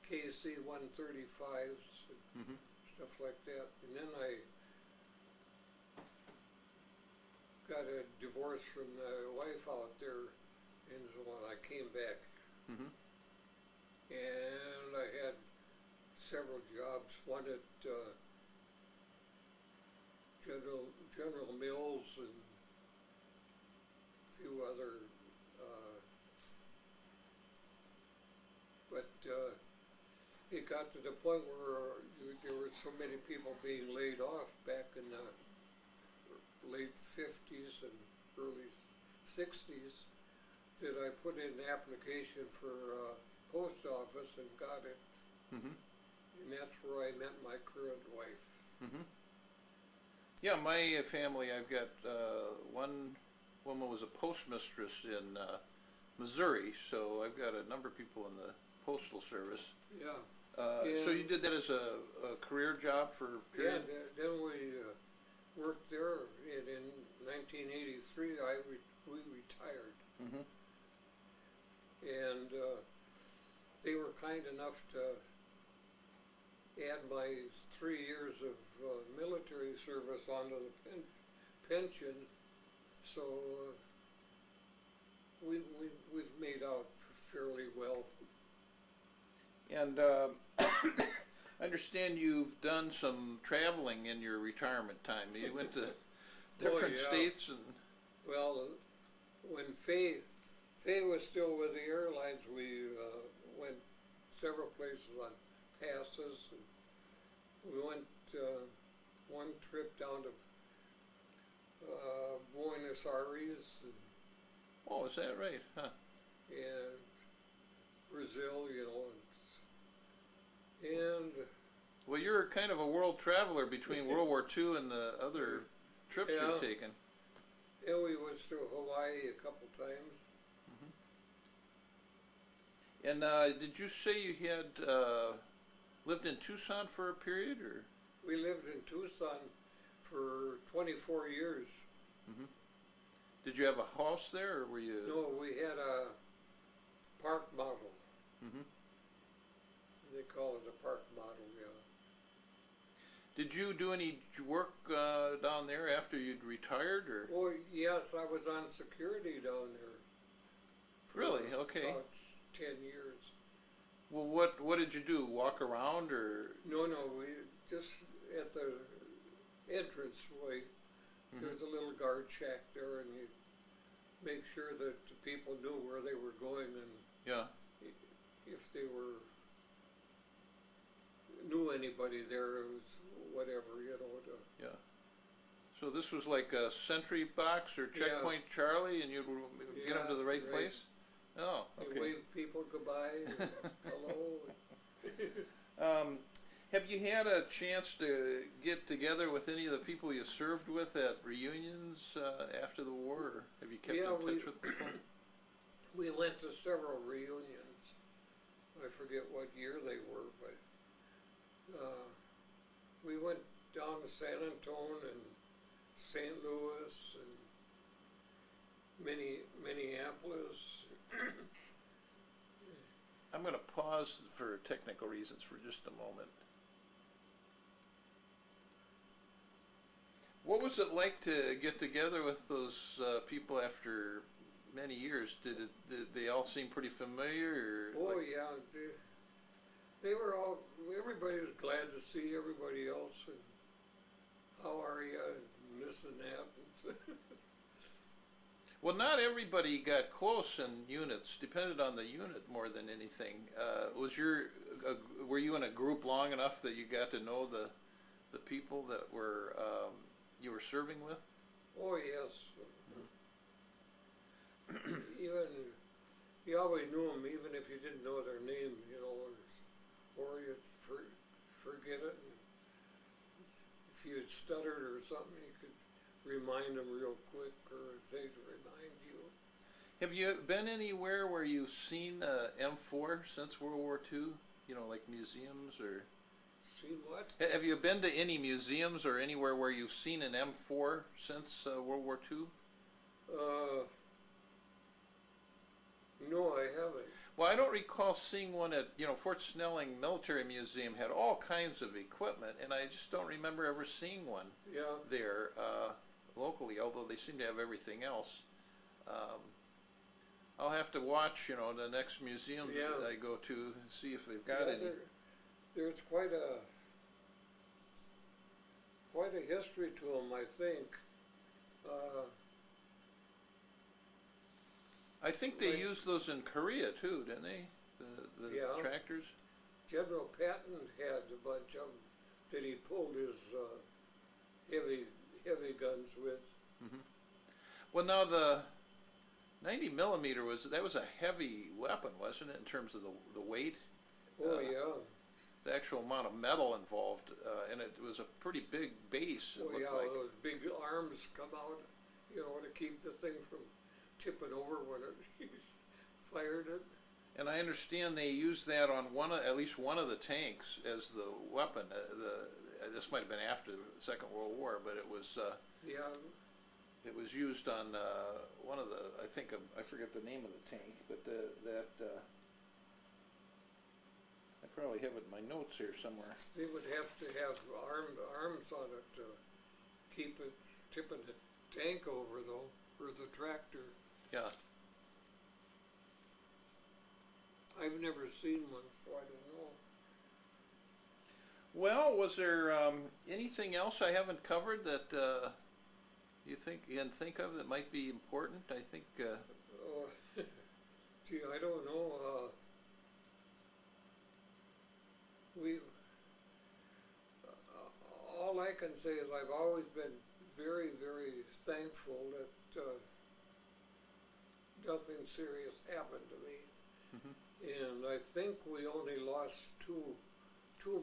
KC-135s and Mhm. stuff like that. And then I got a divorce from the wife out there, and so I came back. Mhm. And I had several jobs. One at General Mills and a few other, but it got to the point where there were so many people being laid off back in the late 50s and early 60s that I put in an application for post office and got it. Mhm. And that's where I met my current wife. Mhm. Yeah, my family. I've got one woman was a postmistress in Missouri, so I've got a number of people in the postal service. Yeah. So you did that as a career job for a Yeah, period? then we worked there, and in 1983 we retired. Mhm. And they were kind enough to add my 3 years of military service onto the pension, so we've made out fairly well. And I understand you've done some traveling in your retirement time. You went to different yeah. states and. Well, when Faye was still with the airlines, we went several places on passes. And we went one trip down to Buenos Aires Oh, is that right? Huh. and Brazil, and Well, you're kind of a world traveler between World War II and the other trips Yeah. you've taken. we went to Hawaii a couple times. And did you say you had lived in Tucson for a period, or? We lived in Tucson for 24 years. Did you have a house there, or were you? No, we had a park model. Mhm. They call it a park model, yeah. Did you do any work down there after you'd retired, or? Oh, yes, I was on security down there. for Really? Okay. About 10 years. Well, what did you do? Walk around, or? No, we just at the entrance way, there's a little guard shack there, and you make sure that the people knew where they were going, and Yeah. if they knew anybody there, it was whatever, to Yeah. So this was like a sentry box or checkpoint Charlie, and you'd get them to the right place? Oh, you okay. wave people goodbye, and hello. Have you had a chance to get together with any of the people you served with at reunions after the war, or have you kept in touch with people? we went to several reunions. I forget what year they were, but we went down to San Antone and St. Louis and Minneapolis. I'm going to pause for technical reasons for just a moment. What was it like to get together with those people after many years? Did they all seem pretty familiar? Or Oh like, yeah, they were all. Everybody was glad to see everybody else. And how are you? And this and that. well, not everybody got close in units. Depended on the unit more than anything. Were you in a group long enough that you got to know the people that were you were serving with? Oh yes. Even you always knew them, even if you didn't know their name, you know, or you'd forget it. And if you had stuttered or something, you could remind them real quick, or they'd remind you. Have you been anywhere where you've seen M4 since World War II? You know, like museums or? See what? Have you been to any museums or anywhere where you've seen an M4 since World War II? No, I haven't. Well, I don't recall seeing one at, Fort Snelling Military Museum had all kinds of equipment, and I just don't remember ever seeing one Yeah. there locally, although they seem to have everything else. I'll have to watch, the next museum Yeah. that I go to and see if they've got Yeah, any. there's quite a history to them, I think. I think they Like- used those in Korea too, didn't they? The Yeah. tractors? General Patton had a bunch of them that he pulled his heavy guns with. Well, now the 90 millimeter that was a heavy weapon, wasn't it, in terms of the weight? Oh yeah. The actual amount of metal involved, and it was a pretty big base, it Oh looked yeah, like. those big arms come out, to keep the thing from tipping over when it fired it. And I understand they used that on at least one of the tanks as the weapon. This might have been after the Second World War, but it was Yeah. it was used on one of the, I forget the name of the tank, but I probably have it in my notes here somewhere. They would have to have arms on it to keep it tipping the tank over, though, or the tractor. Yeah. I've never seen one, so I don't know. Well, was there anything else I haven't covered that you can think of that might be important? I think. Oh, gee, I don't know. All I can say is I've always been very, very thankful that nothing serious happened to me. And I think we only lost two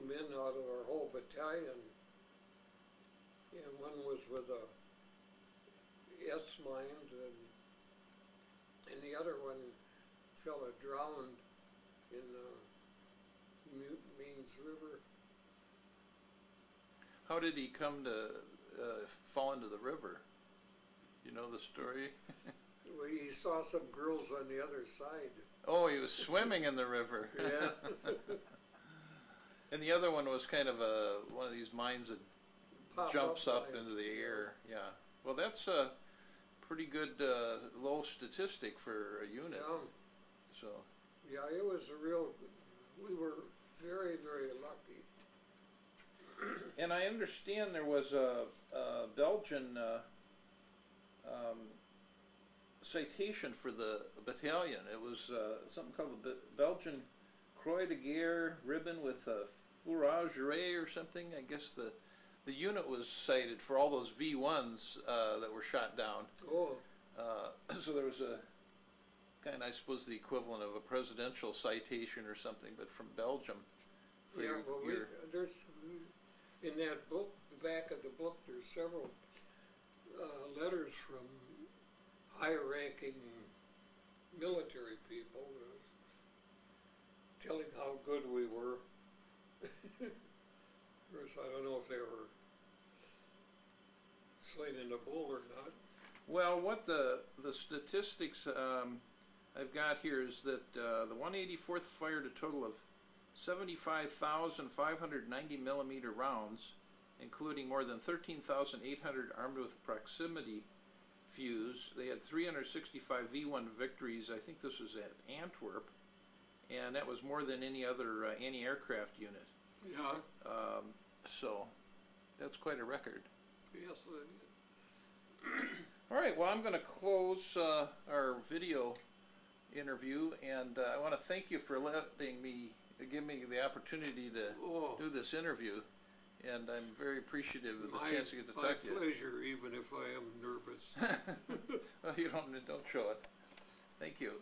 men out of our whole battalion. And one was with a S-mine, and the other one fella drowned in Mainz River. How did he come to fall into the river? You know the story? We saw some girls on the other side. Oh, he was swimming in the river. Yeah. And the other one was kind of one of these mines that Pop jumps up mine. into the air. Yeah. Well, that's a pretty good low statistic for a unit. Yeah. So. Yeah, it was we were very, very lucky. And I understand there was a Belgian citation for the battalion. It was something called the Belgian Croix de Guerre ribbon with a fourragère or something. I guess the unit was cited for all those V1s that were shot down. Oh, So there was a kind of, I suppose, the equivalent of a presidential citation or something, but from Belgium. For yeah, well, there's, in that book, the back of the book, there's several letters from high-ranking military people, telling how good we were. Of course, I don't know if they were slinging the bull or not. Well, what the statistics I've got here is that the 184th fired a total of 75,590 millimeter rounds, including more than 13,800 armed with proximity fuse. They had 365 V1 victories. I think this was at Antwerp, and that was more than any other anti-aircraft unit. Yeah. So that's quite a record. Yes, it is. All right, well, I'm going to close our video interview, and I want to thank you for give me the opportunity to do this interview, and I'm very appreciative of the chance to get to talk to you. My pleasure, even if I am nervous. Well, you don't show it. Thank you.